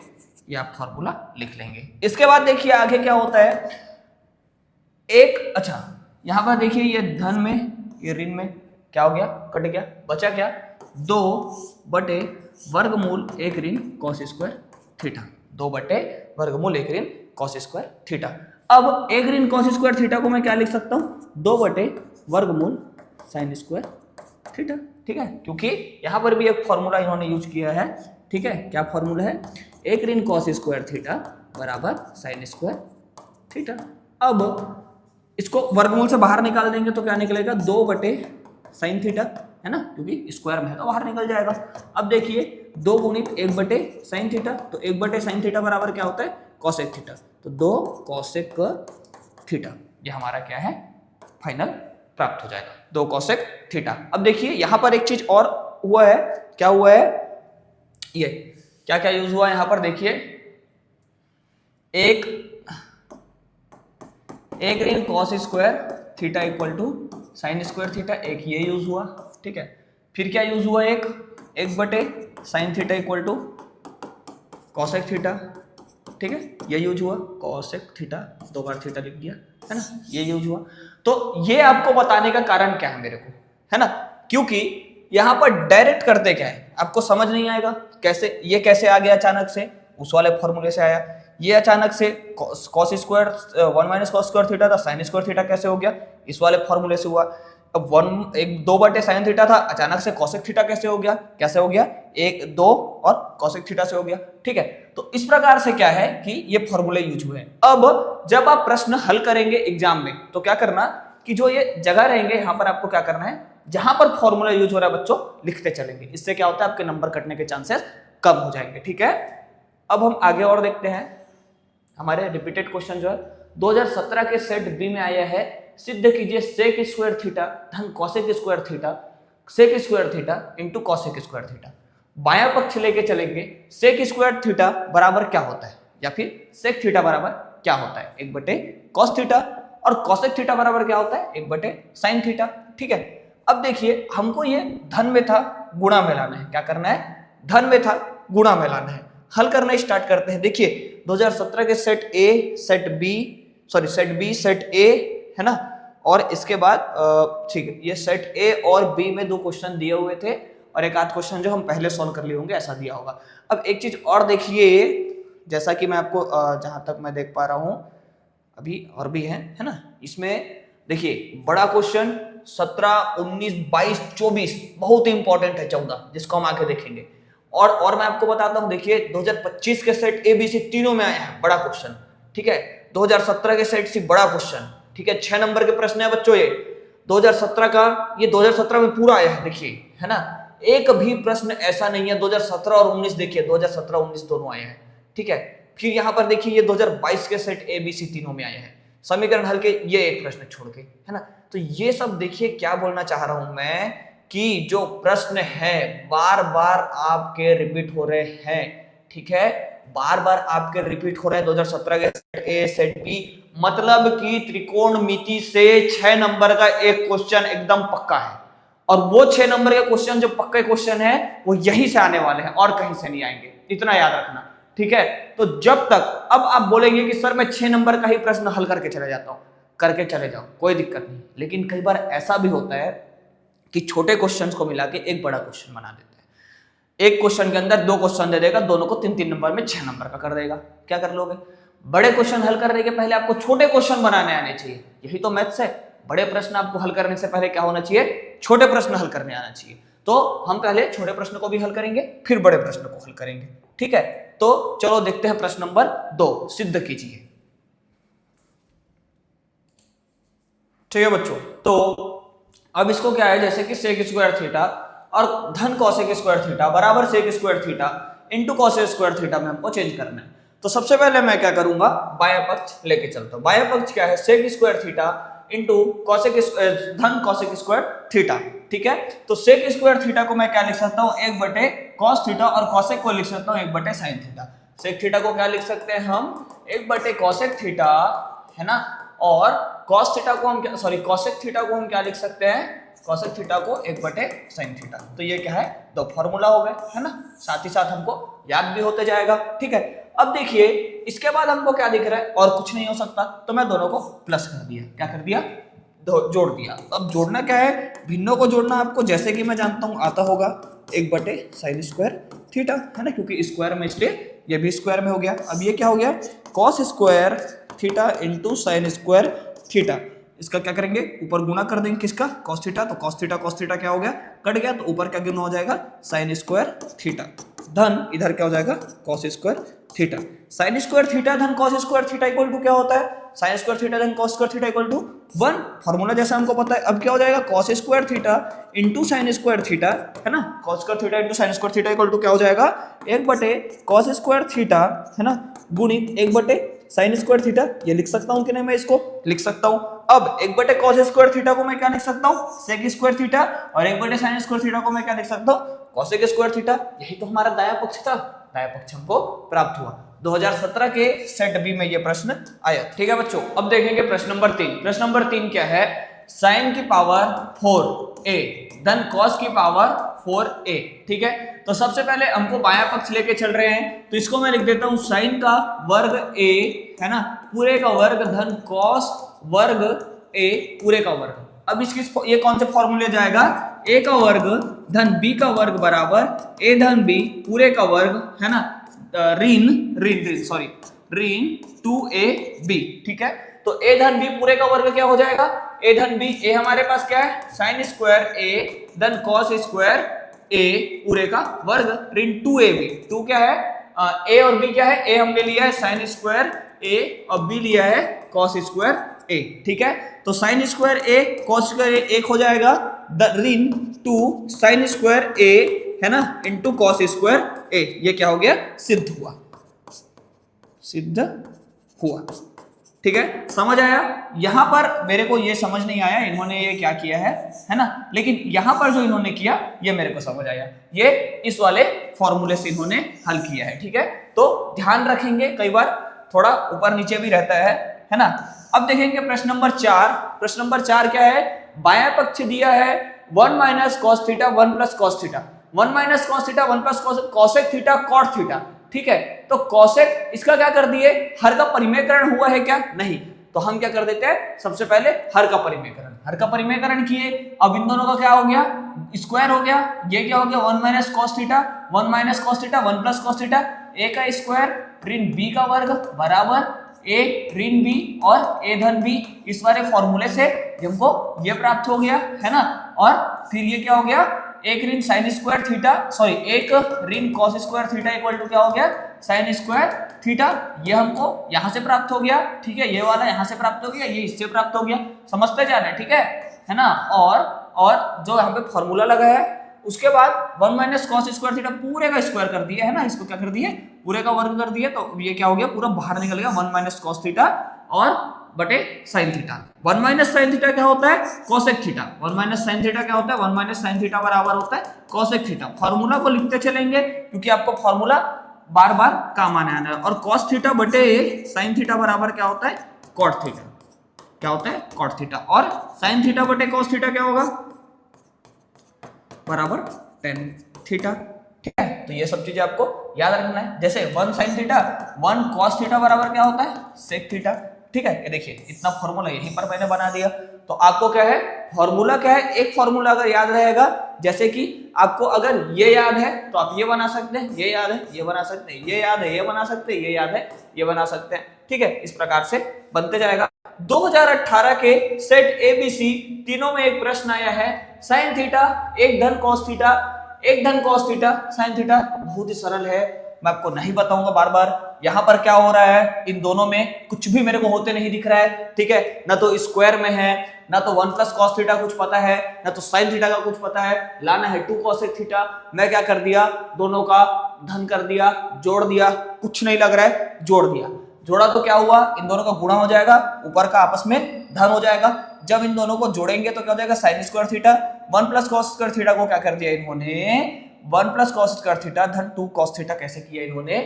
ये आप फॉर्मूला लिख लेंगे। इसके बाद देखिए आगे क्या होता है, एक, अच्छा यहां पर देखिए ये धन में ये ऋण में क्या हो गया, कट गया, बचा क्या, 2 बटे वर्गमूल 1 ऋण कॉस स्क्वायर थीटा, 2 बटे वर्गमूल 1 ऋण कॉस स्क्वायर थीटा। अब 1 ऋण कॉस स्क्वायर थीटा को मैं क्या लिख सकता हूं, 2 बटे वर्गमूल साइन स्क्वायर थीटा, ठीक है, क्योंकि यहां पर भी एक फॉर्मूला इन्होंने यूज किया है, ठीक है, क्या फॉर्मूला है, 1 ऋण कॉस स्क्वायर थीटा बराबर साइन स्क्वायर थीटा। अब इसको वर्गमूल से बाहर निकाल देंगे तो क्या निकलेगा, 2 बटे साइन थीटा, है ना, क्योंकि स्क्वायर में है तो बाहर निकल जाएगा। अब देखिए 2 गुणित 1 बटे साइन थीटा, तो 1 बटे साइन थीटा बराबर क्या होता है, कोसेक थीटा, तो 2 कोसेक थीटा, ये हमारा क्या है, फाइनल प्राप्त हो जाएगा, 2 कोसेक थीटा। अब देखिए यहां पर एक चीज और हुआ है, क्या हुआ है, ये क्या क्या यूज हुआ यहां पर देखिए, एक ऋण cos square theta equal to sine square theta, एक ये यूज हुआ, ठीक है। फिर क्या यूज हुआ, एक बटे sine theta equal to cosec theta, ठीक है, ये यूज हुआ, कॉसेक थीटा 2 बार थीटा लिख दिया, है ना, ये यूज हुआ। तो ये आपको बताने का कारण क्या है मेरे को, है ना, क्योंकि यहां पर डायरेक्ट करते क्या है आपको समझ नहीं आएगा, कैसे ये कैसे आ गया अचानक से, उस वाले फॉर्मूले से आया, ये अचानक से cos square 1 minus cos square theta था, साइन स्क्वायर थीटा कैसे हो गया, इस वाले फॉर्मूले से हुआ। अब 2 बटे साइन थीटा था, अचानक से कॉसेक थीटा कैसे हो गया, 1 2 और कॉसेक थीटा से हो गया, ठीक है। तो इस प्रकार से क्या है कि ये फॉर्मूले यूज हुए हैं। अब जब आप प्रश्न हल करेंगे एग्जाम में तो क्या करना कि जो ये जगह रहेंगे यहां पर आपको क्या करना है, जहां पर फॉर्मूला यूज हो रहा है बच्चों लिखते चलेंगे, इससे क्या होता है आपके नंबर कटने के चांसेस कम हो जाएंगे, ठीक है। अब हम आगे और देखते हैं, हमारे रिपीटेड क्वेश्चन जो है 2017 के सेट बी में आया है, सिद्ध कीजिए सेक स्क्वायर थीटा धन cosec square theta sec square theta into cosec square theta. बायां पक्ष लेके चलेंगे, सेक स्क्वायर थीटा बराबर क्या होता है, या फिर सेक थीटा बराबर क्या होता है, 1 बटे कॉस थीटा, और कॉसेक थीटा बराबर क्या होता है, 1 बटे साइन थीटा, ठीक है। अब देखिए हमको ये धन में था गुणा में लाना है, क्या करना है, धन में था गुणा में लाना है, हल करना स्टार्ट करते हैं। देखिए 2017 के set A set B set A है ना, और इसके बाद ठीक है ये सेट ए और बी में 2 क्वेश्चन दिए हुए थे और एक आध क्वेश्चन जो हम पहले सॉल्व कर लिए होंगे ऐसा दिया होगा। अब एक चीज और देखिए, जैसा कि मैं आपको जहां तक मैं देख पा रहा हूं अभी और भी है ना, इसमें देखिए बड़ा क्वेश्चन 17, 19, 22, 24 बहुत इंपॉर्टेंट है, 14 जिसको हम आगे देखेंगे, और मैं आपको बताता हूं, देखिए 2025 के सेट ABC तीनों में आया है बड़ा क्वेश्चन, ठीक है। 2017 के सेट सी बड़ा क्वेश्चन, ठीक है। 6 नंबर के प्रश्न है बच्चों ये 2017 का, ये 2017 में पूरा आया है, देखिए, है ना। एक भी प्रश्न ऐसा नहीं है 2017 और 19, देखिए 2017 19 दोनों आए हैं, ठीक है। फिर यहां पर देखिए ये 2022 के सेट ABC तीनों में आए हैं, समीकरण हल के ये एक प्रश्न छोड़ के, है ना। तो ये सब देखिए क्या बोलना चाह रहा हूं मैं कि जो प्रश्न है बार बार आपके रिपीट हो रहे हैं, ठीक है, बार बार आपके रिपीट हो रहे हैं 2017 के सेट ए सेट बी, मतलब कि त्रिकोणमिति से 6 नंबर का एक क्वेश्चन एकदम पक्का है, और वो 6 नंबर के क्वेश्चन जो पक्के क्वेश्चन है वो यहीं से आने वाले हैं और कहीं से नहीं आएंगे, इतना याद रखना, ठीक है। तो जब तक, अब आप बोलेंगे कि सर मैं 6 नंबर का ही प्रश्न हल करके चले जाता हूं, करके चले जाओ, कोई दिक्कत नहीं, लेकिन कई बार ऐसा भी होता है कि छोटे क्वेश्चंस को मिला के एक बड़ा क्वेश्चन बना देते हैं। एक क्वेश्चन के अंदर 2 क्वेश्चन दे देगा, दोनों को 3-3 नंबर में 6 नंबर का कर देगा, क्या कर लोगे? बड़े क्वेश्चन हल करने के पहले आपको छोटे क्वेश्चन बनाने आने चाहिए, यही तो मैथ्स है। बड़े प्रश्न आपको हल करने से पहले क्या होना चाहिए? छोटे प्रश्न हल करने आना चाहिए। तो हम पहले छोटे प्रश्न को भी हल करेंगे, फिर बड़े प्रश्न को हल करेंगे, ठीक है। तो चलो देखते हैं प्रश्न नंबर 2, सिद्ध कीजिए, ठीक है बच्चों। तो अब इसको क्या है, जैसे कि सेक स्क्वायर थीटा और धन कॉसेक स्क्वायर थीटा बराबर sec square theta into cosec square theta में हमको चेंज करना है। तो सबसे पहले मैं क्या करूंगा, बायां पक्ष लेके चलता हूं। बायां पक्ष क्या है? Sec square theta into cosec धन कॉसेक स्क्वायर थीटा, ठीक है। तो सेक स्क्वायर थीटा को मैं क्या लिख सकता हूं? 1 कॉस थीटा, और कॉसेक को लिख सकता हूं 1 साइन थीटा। सेक थीटा को क्या लिख सकते हैं हम? 1 कॉसेक थीटा, है ना, और कॉस थीटा को हम क्या, सॉरी कॉसेक थीटा को हम क्या लिख सकते हैं? कॉसेक थीटा को 1 साइन थीटा। तो ये क्या है? 2 फॉर्मूला हो गए, है ना, साथ ही साथ हमको याद भी होते जाएगा, ठीक है। अब देखिए इसके बाद हमको क्या दिख रहा है? और कुछ नहीं हो सकता, तो मैं दोनों को प्लस कर दिया। क्या कर दिया? जोड़ दिया। अब जोड़ना क्या है? भिन्नों को जोड़ना आपको जैसे कि मैं जानता हूं आता होगा 1 साइन स्क्वायर थीटा, है ना, क्योंकि स्क्वायर में इसलिए ये भी स्क्वायर में हो गया। अब ये क्या हो गया? Cos square theta into sine square theta. इसका क्या करेंगे? ऊपर गुणा कर देंगे, किसका? Cos theta. तो कॉस थीटा क्या हो गया? कट गया, तो ऊपर क्या गुना हो जाएगा? साइन स्क्वायर थीटा, धन इधर क्या हो जाएगा? Cos square theta. Sine square theta धन cos square theta equal to क्या होता है? साइन स्क्वायर थीटा धन cos square theta equal to 1, formula जैसा हमको पता है। अब क्या हो जाएगा? Cos square theta into sine square theta, है ना, cos square theta into sine square theta equal to क्या हो जाएगा? 1 कॉस स्क्वायर थीटा, है ना, गुणित 1 साइन स्क्वायर थीटा। ये लिख सकता हूं कि नहीं? मैं इसको लिख सकता हूं। अब 1 कॉस स्क्वायर थीटा को मैं क्या लिख सकता हूं? सेक स्क्वायर थीटा, और 1 साइन स्क्वायर थीटा को मैं क्या लिख सकता हूं? Cosec square theta. यही तो हमारा दायां पक्ष था, दायां पक्ष हमको प्राप्त हुआ। 2017 के सेट बी में ये प्रश्न आया, ठीक है बच्चों। अब देखेंगे प्रश्न नंबर 3। प्रश्न नंबर 3 क्या है? साइन की पावर 4a धन कॉस की पावर 4a, ठीक है। तो सबसे पहले हमको बायां पक्ष लेके चल रहे हैं, तो इसको मैं लिख देता हूं साइन का वर्ग a, है ना, पूरे का वर्ग धन कॉस वर्ग a पूरे का वर्ग। अब इसकी ये कौन से फॉर्मूले जाएगा? a का वर्ग धन b का वर्ग बराबर a धन b पूरे का वर्ग, है ना, ऋण 2ab, ठीक है। तो a धन b पूरे का वर्ग क्या हो जाएगा? a धन b, a हमारे पास क्या है? साइन स्क्वायर a धन कॉस स्क्वायर a पूरे का वर्ग ऋण 2ab। 2 क्या है? a और b क्या है? a हमने लिया है साइन स्क्वायर a और b लिया है कॉस स्क्वायर a, ठीक है। तो sine square a cos square a 1 हो जाएगा, ऋण 2 साइन स्क्वायर a, है ना, इंटू कॉस स्क्वायर a। ये क्या हो गया? सिद्ध हुआ, सिद्ध हुआ, ठीक है। समझ आया? यहां पर मेरे को ये समझ नहीं आया इन्होंने ये क्या किया है ना, लेकिन यहां पर जो इन्होंने किया ये मेरे को समझ आया। ये इस वाले फॉर्मूले से इन्होंने हल किया है, ठीक है। तो ध्यान रखेंगे, कई बार थोड़ा ऊपर नीचे भी रहता है ना। अब देखेंगे प्रश्न नंबर 4। प्रश्न नंबर 4 क्या है? बायां पक्ष दिया है 1 minus cos theta 1 plus cos theta, 1 minus cos theta 1 plus cosec theta cot theta, ठीक है। तो कॉसेक इसका क्या कर दिए? हर का परिमेयकरण हुआ है क्या? नहीं। तो हम क्या कर देते हैं? सबसे पहले हर का परिमेयकरण किए। अब इन दोनों का क्या हो गया? स्क्वायर हो गया। ये क्या हो गया? 1 minus cos theta 1 minus cos theta 1 plus cos theta, a का स्क्वायर ऋण b का वर्ग बराबर a ऋण b और a धन b। इस वाले फॉर्मूले से हमको ये प्राप्त हो गया, है ना। और फिर ये क्या हो गया? एक ऋण साइन स्क्वायर थीटा, सॉरी एक ऋण cos square theta equal to क्या हो गया, साइन स्क्वायर थीटा। ये हमको यहां से प्राप्त हो गया, ठीक है, ये वाला यहां से प्राप्त हो गया, ये इससे प्राप्त हो गया, समझते जाना, ठीक है ना। और जो यहाँ पे फॉर्मूला लगा है उसके बाद 1 माइनस कॉस स्क्वायर थीटा पूरे का स्क्वायर कर दिया है ना, इसको क्या कर दिए, पूरे का वर्ग कर दिया, तो ये क्या हो गया, पूरा बाहर निकल गया 1 माइनस कॉस थीटा और बटे sine theta. 1 minus sine theta क्या होता है, cosec theta. 1 minus sine theta क्या होता है, 1 माइनस साइन थीटा बराबर होता है कोसेक थीटा। फॉर्मूला को लिखते चलेंगे क्योंकि आपको फॉर्मूला बार बार काम आने आना है। और कॉस थीटा बटे साइन थीटा बराबर क्या होता है, कॉट थीटा। क्या होता है, कॉट थीटा। और साइन थीटा बटे कॉस थीटा क्या होगा, बराबर टेन थीटा, ठीक है। तो ये सब चीजें आपको याद रखना है। जैसे 1 साइन थीटा 1 कॉस थीटा बराबर क्या होता है, सेक थीटा, ठीक है। ये देखिए इतना फॉर्मूला यहीं पर मैंने बना दिया। तो आपको क्या है, फॉर्मूला क्या है, एक फॉर्मूला अगर याद रहेगा, जैसे कि आपको अगर ये याद है तो आप ये बना सकते हैं, ये याद है ये बना सकते हैं, ये याद है ये बना सकते हैं, ये याद है ये बना सकते हैं, ठीक है। इस प्रकार से बनते जाएगा। 2018 के सेट एबीसी तीनों में एक प्रश्न आया है, साइन थीटा एक धन कॉस थीटा, एक धन कॉस थीटा साइन थीटा। बहुत ही सरल है, मैं आपको नहीं बताऊंगा बार बार। यहां पर क्या हो रहा है, इन दोनों में कुछ भी मेरे को होते नहीं दिख रहा है, ठीक है। ना तो स्क्वायर में है, ना तो 1 प्लस कॉस थीटा कुछ पता है, ना तो साइन थीटा का कुछ पता है, लाना है 2 कॉस थीटा। मैं क्या कर दिया, दोनों का धन कर दिया, जोड़ दिया, कुछ नहीं लग रहा है, जोड़ दिया। जोड़ा तो क्या हुआ, इन दोनों का गुणा हो जाएगा, ऊपर का आपस में धन हो जाएगा। जब इन दोनों को जोड़ेंगे तो क्या हो जाएगा, sine square theta. 1 plus cos square theta को क्या कर दिया इन्होंने, 1 प्लस कॉस स्क्वायर थीटा धन 2 कॉस थीटा। कैसे किया इन्होंने,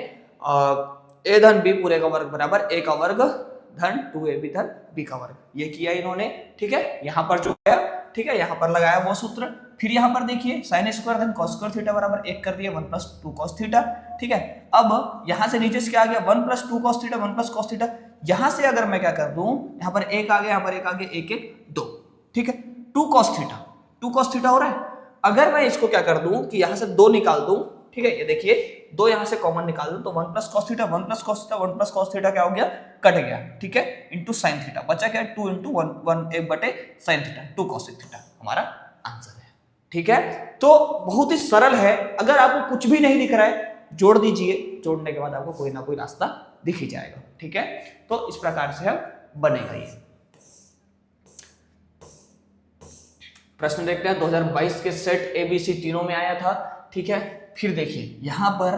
ए धन बी पूरे का वर्ग बराबर ए का वर्ग धन 2ab धन b का वर्ग, ये किया इन्होंने, ठीक है। यहां पर जो है, ठीक है, यहां पर लगाया वो सूत्र। फिर यहां पर देखिए साइन स्क्वायर धन कॉस स्क्वायर थीटा बराबर 1 कर दिया 1 प्लस 2 कॉस थीटा, ठीक है। अब यहां से नीचे से क्या आ गया, 1 plus 2 cos theta 1 plus cos theta. यहां से अगर मैं क्या कर दूं, यहां पर 1 आ गया, यहां पर 1 आ गया, 1 1 2, ठीक है। 2 कॉस थीटा, 2 कॉस थीटा हो रहा है। अगर मैं इसको क्या कर दूं कि यहां से 2 निकाल दूं, ठीक है, ये देखिए 2 यहां से कॉमन निकाल दूं तो 1 plus cos theta 1 plus cos theta 1 plus cos theta क्या हो गया, कट गया, ठीक है, इंटू साइन थीटा। बचा क्या, 2 इंटू 1 1 बटे साइन थीटा 2 कॉस थीटा हमारा आंसर है, ठीक है। तो बहुत ही सरल है। अगर आपको कुछ भी नहीं दिख रहा है, जोड़ दीजिए, जोड़ने के बाद आपको कोई ना कोई रास्ता दिख ही जाएगा, ठीक है। तो इस प्रकार से हम बनेगा ये प्रश्न। देखते हैं 2022 के सेट एबीसी तीनों में आया था, ठीक है। फिर देखिए यहां पर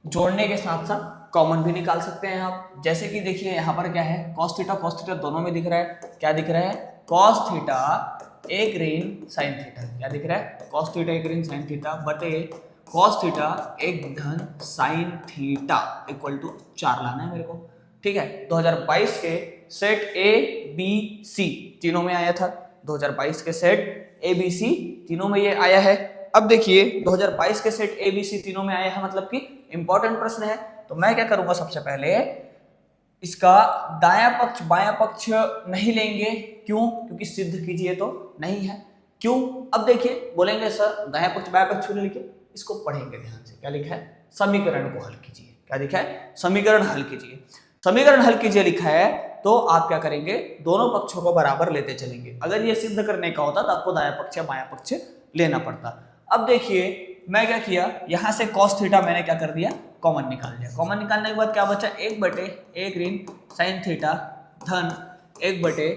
जोड़ने के साथ साथ कॉमन भी निकाल सकते हैं आप। जैसे कि देखिए यहां पर क्या है, cos थीटा दोनों में दिख रहा है। क्या दिख रहा है, cos थीटा एक ऋण साइन थीटा। क्या दिख रहा है, cos थीटा एक ऋण साइन थीटा बटे cos थीटा एक धन साइन थीटा इक्वल टू 4 लाना है मेरे को, ठीक है। 2022 के सेट ए बी सी तीनों में आया था। 2022 के सेट ए बी सी तीनों में ये आया है। अब देखिए 2022 के सेट ए बी सी तीनों में आया है, मतलब कि इंपॉर्टेंट प्रश्न है। तो मैं क्या करूंगा, सबसे पहले इसका दायां पक्ष बायां पक्ष नहीं लेंगे। क्यों, क्योंकि सिद्ध कीजिए तो नहीं है। क्यों, अब देखिए बोलेंगे सर दायां पक्ष बायां पक्ष क्यों नहीं लिखे, इसको पढ़ेंगे ध्यान से। क्या लिखा है, समीकरण को हल कीजिए। क्या लिखा है, समीकरण हल कीजिए। समीकरण हल कीजिए लिखा है, तो आप क्या करेंगे, दोनों पक्षों को बराबर लेते चलेंगे। अगर ये सिद्ध करने का होता तो आपको दायां पक्ष या बायां पक्ष लेना पड़ता। अब देखिए मैं क्या किया, यहां से cos थीटा मैंने क्या कर दिया, कॉमन निकाल लिया। कॉमन निकालने के बाद क्या बचा, 1 बटे 1 ऋण साइन थीटा धन 1 बटे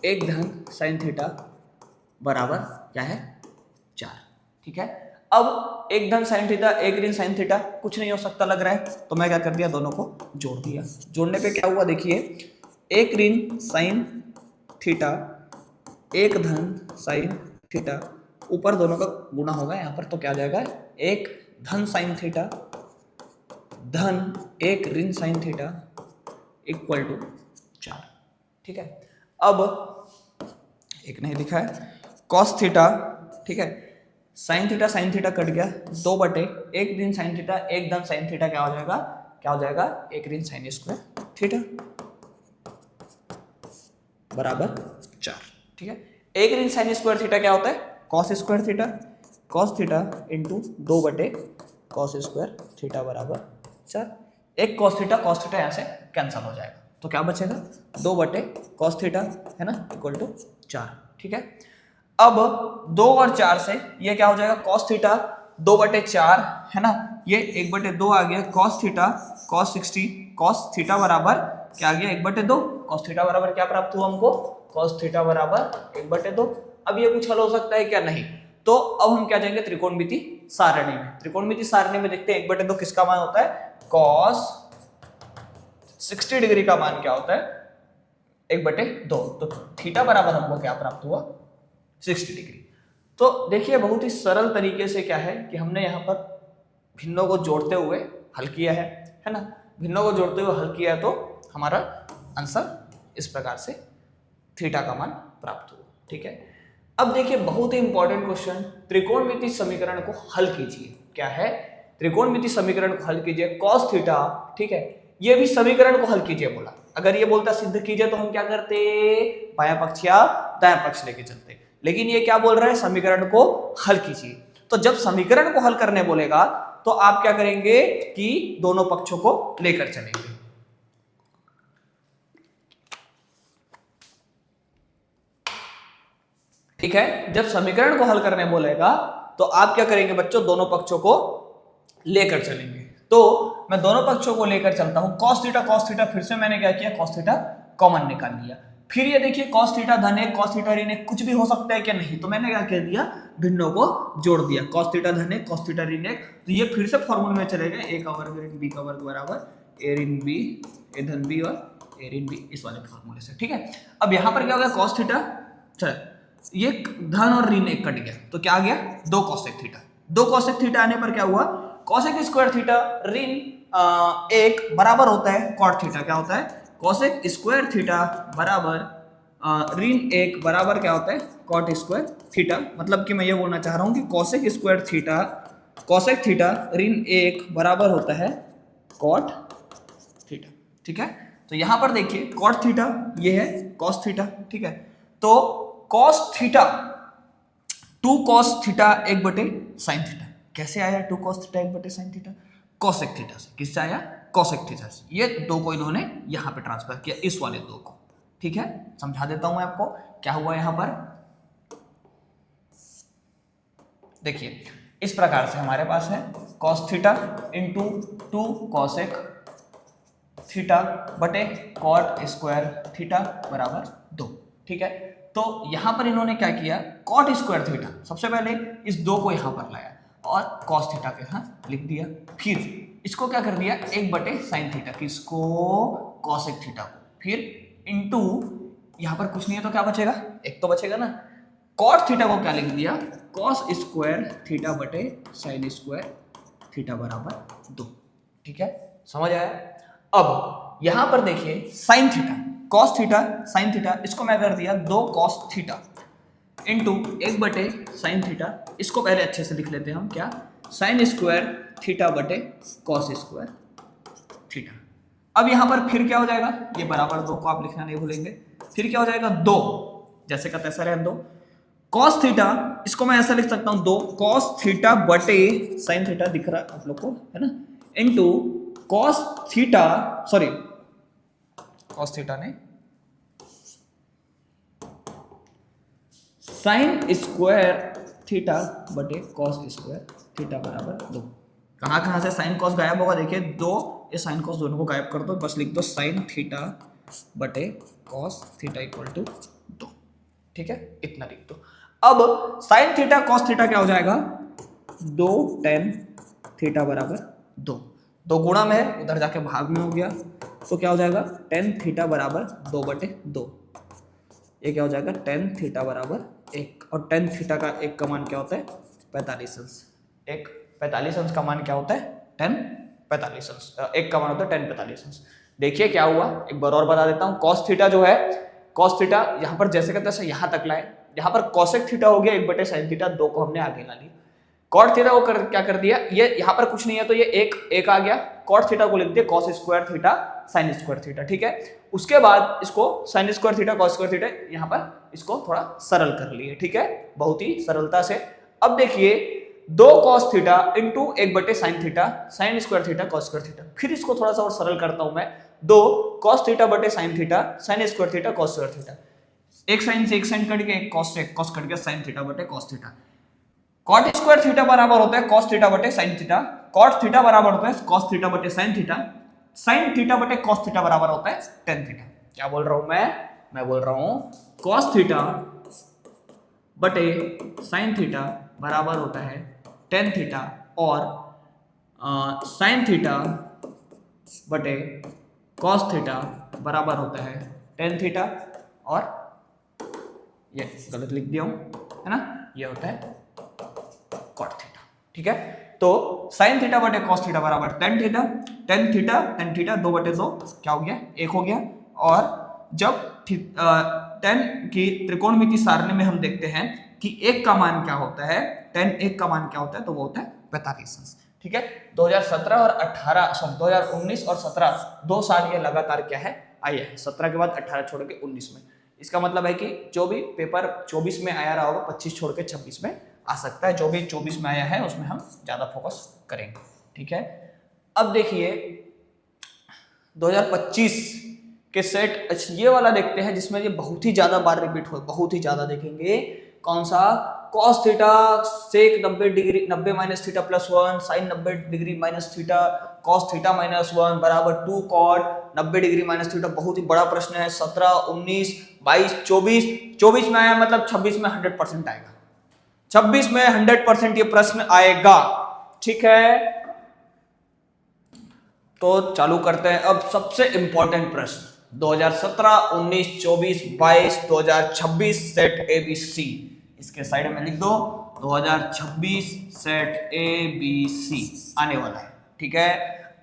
1 धन साइन थीटा बराबर क्या है 4, ठीक है। अब 1 धन साइन थीटा 1 ऋण साइन थीटा कुछ नहीं हो सकता लग रहा है, तो मैं क्या कर दिया, दोनों को जोड़ दिया। जोड़ने पे क्या हुआ देखिए, 1 ऋण साइन थीटा 1 धन साइन थीटा, ऊपर दोनों का गुणा होगा यहाँ पर, तो क्या आ जाएगा, 1 धन साइन थीटा धन 1 ऋण साइन थीटा इक्वल टू 4, ठीक है। अब एक नहीं लिखा है, cos थीटा, ठीक है, साइन थीटा कट गया, 2 बटे 1 ऋण साइन थीटा 1 धन साइन थीटा क्या हो जाएगा, क्या हो जाएगा, 1 ऋण साइन स्क्वायर थीटा बराबर 4, ठीक है। 1 ऋण साइन स्क्वायर थीटा क्या होता है, cos square theta, cos theta into 2 बटे cos स्क्वायर थीटा बराबर 4। एक cos थीटा यहाँ से कैंसिल हो जाएगा, तो क्या बचेगा, 2 बटे cos थीटा है ना इक्वल टू 4, ठीक है। अब 2 और 4 से ये क्या हो जाएगा, cos थीटा 2/4 है ना, ये 1/2 आ गया, cos theta cos 60 cos theta बराबर क्या आ गया 1/2, cos थीटा बराबर क्या प्राप्त हुआ हमको, cos थीटा बराबर 1/2। अब ये कुछ हल हो सकता है क्या, नहीं। तो अब हम क्या जाएंगे त्रिकोणमिति सारणी में। त्रिकोणमिति सारणी में देखते हैं 1/2 किसका मान होता है, cos 60 डिग्री का मान क्या होता है 1/2। तो थीटा बराबर हमको क्या प्राप्त हुआ 60 डिग्री। तो देखिए बहुत ही सरल तरीके से क्या है कि हमने यहाँ पर भिन्नों को जोड़ते हुए हल किया है ना, भिन्नों को जोड़ते हुए हल किया तो हमारा आंसर इस प्रकार से थीटा का मान प्राप्त हुआ। ठीक है, अब देखिए बहुत ही इंपॉर्टेंट क्वेश्चन, त्रिकोणमिति समीकरण को हल कीजिए। क्या है, त्रिकोणमिति समीकरण को हल कीजिए cos थीटा, ठीक है, ये भी समीकरण को हल कीजिए बोला। अगर ये बोलता सिद्ध कीजिए तो हम क्या करते, बायां पक्ष या दायां पक्ष लेके चलते, लेकिन ये क्या बोल रहा है समीकरण को हल कीजिए। तो जब समीकरण को हल करने बोलेगा तो आप क्या करेंगे कि दोनों पक्षों को लेकर चलेंगे। ठीक है, जब समीकरण को हल करने बोलेगा तो आप क्या करेंगे बच्चों, दोनों पक्षों को लेकर चलेंगे। तो मैं दोनों पक्षों को लेकर चलता हूं, cos थीटा फिर से मैंने क्या किया cos थीटा कॉमन निकाल लिया। फिर ये देखिए cos थीटा धन एक cos थीटा ऋण एक कुछ भी हो सकता है क्या, नहीं। तो मैंने क्या कह दिया, भिन्नों को जोड़ दिया, cos थीटा धन एक cos थीटा ऋण एक। तो ये फिर से फॉर्मूले में चलेगा, a का वर्ग ऋण b का वर्ग बराबर a ऋण b a धन b और a ऋण b, इस वाले फॉर्मूले से। ठीक है, अब यहाँ पर क्या हो गया cos थीटा, चल ये धन और ऋण एक कट गया तो क्या आ गया 2 cosec थीटा। 2 cosec थीटा आने पर क्या हुआ, cosec स्क्वायर थीटा ऋण 1 बराबर होता है cot थीटा, क्या होता है cosec स्क्वायर थीटा बराबर ऋण 1 बराबर क्या होता है cot स्क्वायर थीटा। मतलब कि मैं ये बोलना चाह रहा हूं कि cosec square theta cosec theta ऋण 1 बराबर होता है cot थीटा। ठीक है, तो यहां पर देखिए cot थीटा ये है cos थीटा। ठीक है, तो cos theta 2 cos theta 1/sin theta, कैसे आया 2 cos theta 1/sin theta, cosec theta से। किससे आया, cosec थीटा से। ये 2 को इन्होंने यहां पे ट्रांसफर किया, इस वाले 2 को। ठीक है, समझा देता हूं मैं आपको क्या हुआ यहां पर। देखिए इस प्रकार से हमारे पास है cos theta into 2 cosec theta बटे cot स्क्वायर थीटा बराबर 2। ठीक है, तो यहां पर इन्होंने क्या किया, cot स्क्वायर थीटा सबसे पहले इस 2 को यहां पर लाया और cos थीटा के साथ लिख दिया, फिर इसको क्या कर दिया 1/sin थीटा, किसको cosec थीटा को, फिर इनटू यहां पर कुछ नहीं है तो क्या बचेगा, एक तो बचेगा ना, cot थीटा को क्या लिख दिया cos स्क्वायर थीटा बटे sin स्क्वायर थीटा बराबर 2। ठीक है, समझ आया। अब यहां पर देखिए sin theta cos theta sin theta, इसको मैं कर दिया 2 cos theta into 1/sin theta. इसको पहले अच्छे से लिख लेते हैं हम, क्या sin स्क्वायर थीटा बटे cos स्क्वायर थीटा। अब यहां पर फिर क्या हो जाएगा, ये बराबर 2 को आप लिखना नहीं भूलेंगे, फिर क्या हो जाएगा 2 जैसे का तैसा रहने दो, cos थीटा इसको मैं ऐसा लिख सकता हूं 2 cos थीटा बटे sin थीटा, दिख रहा है आप लोग को है ना, into cos theta, sorry cos theta ने sin स्क्वायर थीटा बटे cos स्क्वायर थीटा बराबर 2। कहां से sin cos गायब होगा, देखिए 2 ये sin cos दोनों को गायब कर दो, बस लिख दो sin थीटा बटे cos थीटा इक्वल टू 2। ठीक है, इतना लिख दो। अब sin थीटा cos थीटा क्या हो जाएगा 2 tan थीटा बराबर 2, 2 गुणा में है उधर जाके भाग में हो गया, तो क्या हो जाएगा tan थीटा बराबर 2/2। ये क्या हो जाएगा tan थीटा बराबर 1, और tan थीटा का 1 का मान क्या होता है 45 अंश। 45 अंश का मान क्या होता है tan 45 अंश, 1 का मान होता है tan 45 अंश। देखिए क्या हुआ, एक बार और बता देता हूँ, cos थीटा जो है cos थीटा यहाँ पर जैसे का तैसे यहाँ तक लाए, यहाँ पर cosec थीटा हो गया 1/sin थीटा, 2 को हमने आगे ला लिया। cot थीटा को क्या कर दिया, ये यहाँ पर कुछ नहीं है तो ये एक आ गया, cot थीटा को लिख दिया cos square theta sin square theta. ठीक है, उसके बाद इसको sin square theta cos square theta यहाँ पर इसको थोड़ा सरल कर लिए। ठीक है, बहुत ही सरलता से। अब देखिए 2 cos theta into 1/sin theta sin square theta cos square theta, फिर इसको थोड़ा सा और सरल करता हूं मैं, 2 cos थीटा बटे sin theta sin square theta cos square theta. एक साइन से एक साइन कट गया, एक कॉस से एक कॉस कट गया, साइन थीटा बटे cos theta. Cot square theta बराबर होता है कॉस थीटा बटे साइन थीटा, कॉट थीटा बराबर होता है कॉस थीटा बटे साइन थीटा, साइन थीटा बटे कॉस थीटा बराबर होता है टेन थीटा। क्या बोल रहा हूं मैं बोल रहा हूं कॉस थीटा बटे साइन थीटा बराबर होता है टेन थीटा, और साइन थीटा बटे कॉस थीटा बराबर होता है टेन थीटा, और ये गलत लिख दिया हूं, है ना, ये होता है कॉट थीटा। ठीक है, तो साइन थीटा बटे कॉस थीटा बराबर टेन थीटा, टेन थीटा 2 बटे 2 क्या हो गया, 1 हो गया। और जब टेन की त्रिकोणमिति सारणी में हम देखते हैं कि एक का मान क्या होता है, टेन एक का मान क्या होता है, तो वो होता है 45। ठीक है, 2017 और 18 सॉरी 2019 और 17 2 साल ये लगातार क्या है आया है, 17 के बाद 18 छोड़ के 19 में। इसका मतलब है कि जो भी पेपर 24 में आया रहा होगा 25 छोड़ के 26 में आ सकता है, जो भी 24 में आया है उसमें हम ज्यादा फोकस करेंगे। ठीक है, अब देखिए 2025 के सेट ये वाला देखते हैं जिसमें ये बहुत ही ज्यादा बार रिपीट हो, बहुत ही ज्यादा देखेंगे। कौन सा, cos theta sec 90 degree 90 minus theta plus 1 sine 90 degree minus theta cos theta minus 1 बराबर 2 कॉट 90 डिग्री माइनस थीटा। बहुत ही बड़ा प्रश्न है, 17 19 22 24 में आया मतलब 26 में 100% आएगा, 26 में 100% ये प्रश्न आएगा। ठीक है, तो चालू करते हैं अब सबसे इंपॉर्टेंट प्रश्न 2017 19 24 22 2026 सेट ABC। इसके साइड में लिख दो 2026 सेट ABC आने वाला है। ठीक है,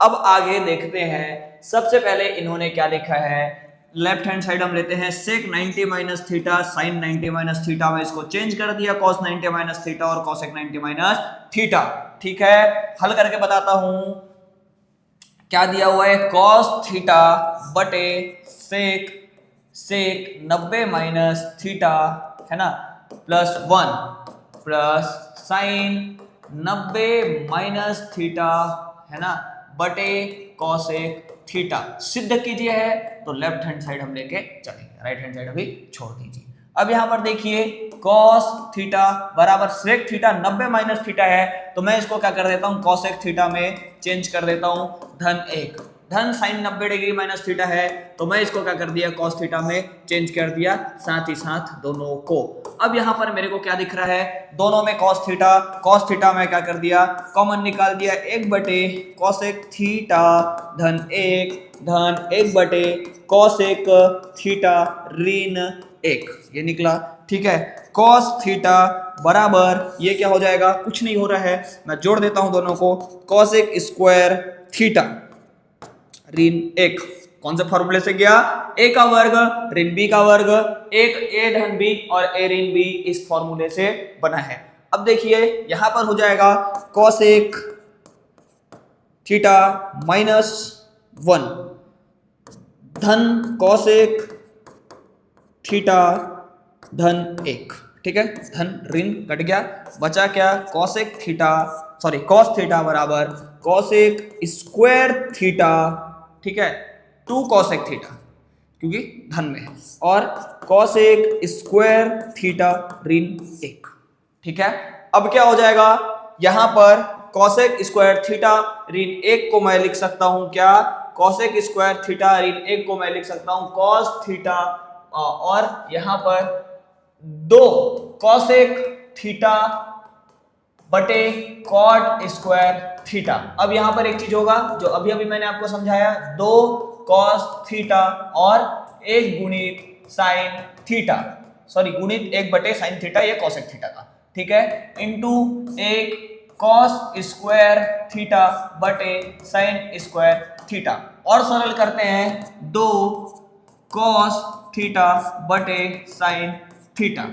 अब आगे देखते हैं। सबसे पहले इन्होंने क्या लिखा है, लेफ्ट हैंड साइड हम लेते हैं सेक 90 minus theta sine 90 minus theta में इसको चेंज कर दिया कॉस 90 माइनस थीटा और कॉसेक 90 माइनस थीटा। ठीक है, हल करके बताता हूं क्या दिया हुआ है, कॉस थीटा बटे सेक 90 माइनस थीटा है ना plus 1 plus sign 90 minus theta है ना बटे कॉसेक थीटा। सिद्ध कीजिए है तो लेफ्ट हैंड साइड हम लेके चलेंगे, राइट हैंड साइड अभी छोड़ दीजिए। अब यहां पर देखिए cos थीटा बराबर सेक थीटा 90 माइनस थीटा है, तो मैं इसको क्या कर देता हूं cosec थीटा में चेंज कर देता हूं धन 1। धन साइन 90 डिग्री माइनस थीटा है, तो मैं इसको क्या कर दिया cos थीटा में चेंज कर दिया, साथ ही साथ दोनों को। अब यहां पर मेरे को क्या दिख रहा है, दोनों में cos थीटा में क्या कर दिया, कॉमन निकाल दिया, 1 बटे cosec थीटा धन 1 बटे cosec थीटा ऋण 1, ये निकला। ठीक है, cos थीटा बराबर ये क्या हो जाएगा, कुछ नहीं हो रहा है, मैं जोड़ देता हूं दोनों को, cosec स्क्वायर थीटा ऋण 1 कौन से फॉर्मूले से गया, a का वर्ग ऋण b का वर्ग, एक a धन b और a ऋण b इस फॉर्मूले से बना है। अब देखिए यहां पर हो जाएगा cosec थीटा माइनस 1 धन cosec थीटा धन 1। ठीक है, धन ऋण कट गया, बचा क्या, cosec cos थीटा बराबर cosec स्क्वायर थीटा, ठीक है 2 cosec थीटा क्योंकि धन में है, और cosec स्क्वायर थीटा ऋण 1। ठीक है, अब क्या हो जाएगा, यहां पर cosec स्क्वायर थीटा ऋण 1 को मैं लिख सकता हूं क्या, cosec स्क्वायर थीटा ऋण 1 को मैं लिख सकता हूं cos थीटा, और यहां पर 2 cosec थीटा बटे cot स्क्वायर थीटा। अब यहां पर एक चीज होगा जो अभी अभी मैंने आपको समझाया, 2 cos थीटा और 1 गुणित साइन थीटा, सॉरी गुणित 1 बटे साइन थीटा, ये cosec थीटा का, ठीक है, इंटू 1 cos स्क्वायर थीटा बटे साइन स्क्वायर थीटा, और सरल करते हैं 2 cos थीटा बटे साइन थीटा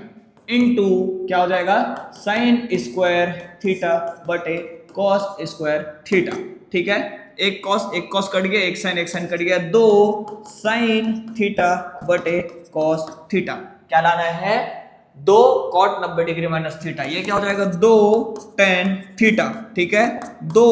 इंटू क्या हो जाएगा, साइन स्क्वायर थीटा बटे कॉस स्क्वायर थीटा। ठीक है, एक कॉस कट गया, एक साइन कट गया, 2 साइन थीटा बटे कॉस थीटा। क्या लाना है, 2 कॉट 90 डिग्री माइनस थीटा, ये क्या हो जाएगा 2 टेन थीटा। ठीक है, 2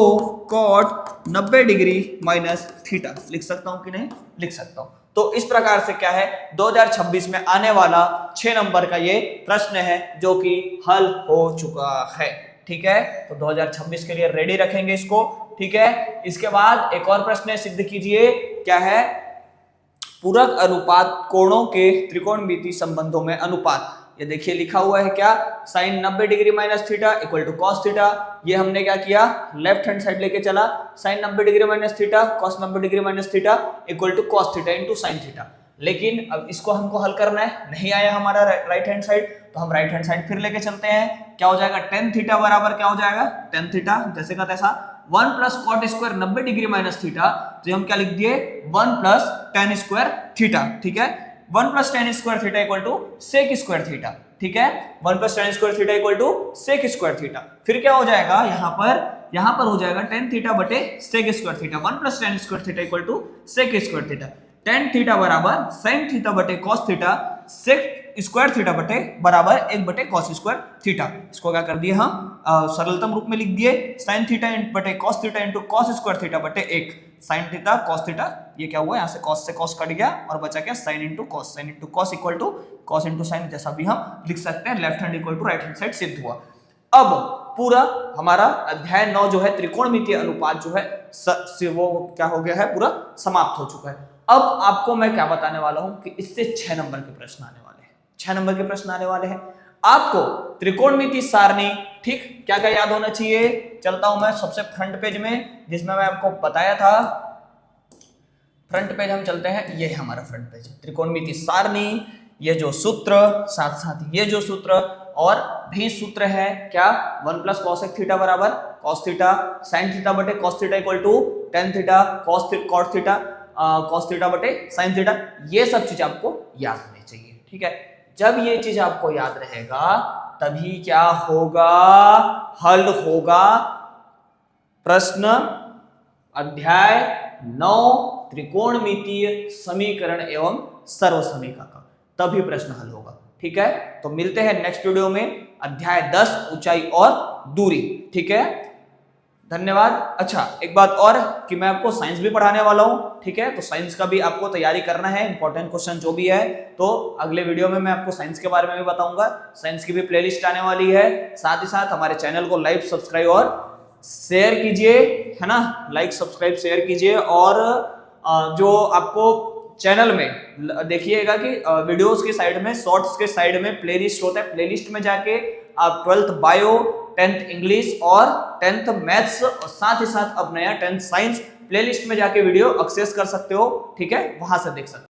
कॉट 90 डिग्री माइनस थीटा लिख सकता हूं कि नहीं, लिख सकता हूं। तो इस प्रकार से क्या है 2026 में आने वाला 6 नंबर का ये प्रश्न है जो कि हल हो चुका है। ठीक है, तो 2026 के लिए रेडी रखेंगे इसको। ठीक है, इसके बाद एक और प्रश्न है, सिद्ध कीजिए। क्या है? पूरक अनुपात कोणों के त्रिकोणमितीय संबंधों में अनुपात। ये देखिए लिखा हुआ है क्या, sine 90 degree minus theta equal to cos theta. ये हमने क्या किया, लेफ्ट हैंड साइड लेके चला, sine 90 degree minus theta cos 90 degree minus theta equal to cos theta into sine theta. लेकिन अब इसको हमको हल करना है, नहीं आया हमारा राइट हैंड साइड, तो हम राइट हैंड साइड फिर लेके चलते हैं। क्या हो जाएगा, टेन थीटा बराबर क्या हो जाएगा, टेन थीटा जैसे का तैसा 1 plus cot square 90 degree minus theta, तो हम क्या लिख दिए 1 प्लस टेन स्क्वायर थीटा। ठीक है, 1 plus tan square theta equal to sec square theta. ठीक है, 1 plus tan square theta equal to sec square theta. फिर क्या हो जाएगा, यहाँ पर हो जाएगा टेन थीटा बटे sec square theta. 1 plus tan square theta equal to sec square theta. Tan theta बराबर साइन थीटा बटे cos theta, sec square theta बटे बराबर 1 बटे कॉस स्क्वायर थीटा। इसको क्या कर दिए हम सरलतम रूप में लिख दिए, साइन थीटा बटे cos theta into cos square theta बटे 1 साइन थीटा कॉस थीटा। ये क्या हुआ, यहाँ से कॉस कट गया और बचा क्या, sine into cos equal to cos into sine, जैसा भी हम लिख सकते हैं। Left hand equal to right hand side सिद्ध हुआ। अब पूरा हमारा अध्याय 9 जो है त्रिकोणमितीय अनुपात जो है वो क्या हो गया है, पूरा समाप्त हो चुका है। अब आपको मैं क्या बताने वाला हूं कि इससे 6 नंबर के प्रश्न आने वाले हैं। 6 नंबर के प्रश्न आने वाले हैं। आपको त्रिकोणमितीय सारणी, ठीक, क्या क्या याद होना चाहिए। चलता हूं मैं सबसे फ्रंट पेज में, जिसमें मैं आपको बताया था। फ्रंट पेज हम चलते हैं, ये है हमारा फ्रंट पेज, त्रिकोणमितीय सारणी, ये जो सूत्र, साथ साथ ये जो सूत्र और भी सूत्र है क्या, 1 प्लस कॉसेक थीटा बराबर कॉस थीटा, साइन थीटा बटे cos theta equal to tan theta, cot theta cos theta बटे साइन थीटा। ये सब चीज आपको याद होनी चाहिए। ठीक है, जब ये चीज आपको याद रहेगा तभी क्या होगा, हल होगा प्रश्न अध्याय 9 त्रिकोणमितीय समीकरण एवं सर्वसमीकरण का, तभी प्रश्न हल होगा। ठीक है, तो मिलते हैं नेक्स्ट वीडियो में, अध्याय 10 ऊंचाई और दूरी। ठीक है, धन्यवाद। अच्छा, एक बात और कि मैं आपको साइंस भी पढ़ाने वाला हूं। ठीक है, तो साइंस का भी आपको तैयारी करना है, इंपॉर्टेंट क्वेश्चन जो भी है, तो अगले वीडियो में मैं आपको साइंस के बारे में भी बताऊंगा। साइंस की भी प्लेलिस्ट आने वाली है। साथ ही साथ हमारे चैनल को लाइक, सब्सक्राइब और शेयर कीजिए, है ना, लाइक सब्सक्राइब शेयर कीजिए। और जो आपको चैनल में देखिएगा कि वीडियोस के साइड में, शॉर्ट्स के साइड में प्लेलिस्ट होता है, प्लेलिस्ट में जाके आप 12th बायो, 10th इंग्लिश और 10th मैथ्स और साथ ही साथ अब नया 10th साइंस प्लेलिस्ट में जाके वीडियो एक्सेस कर सकते हो। ठीक है, वहां से देख सकते हो।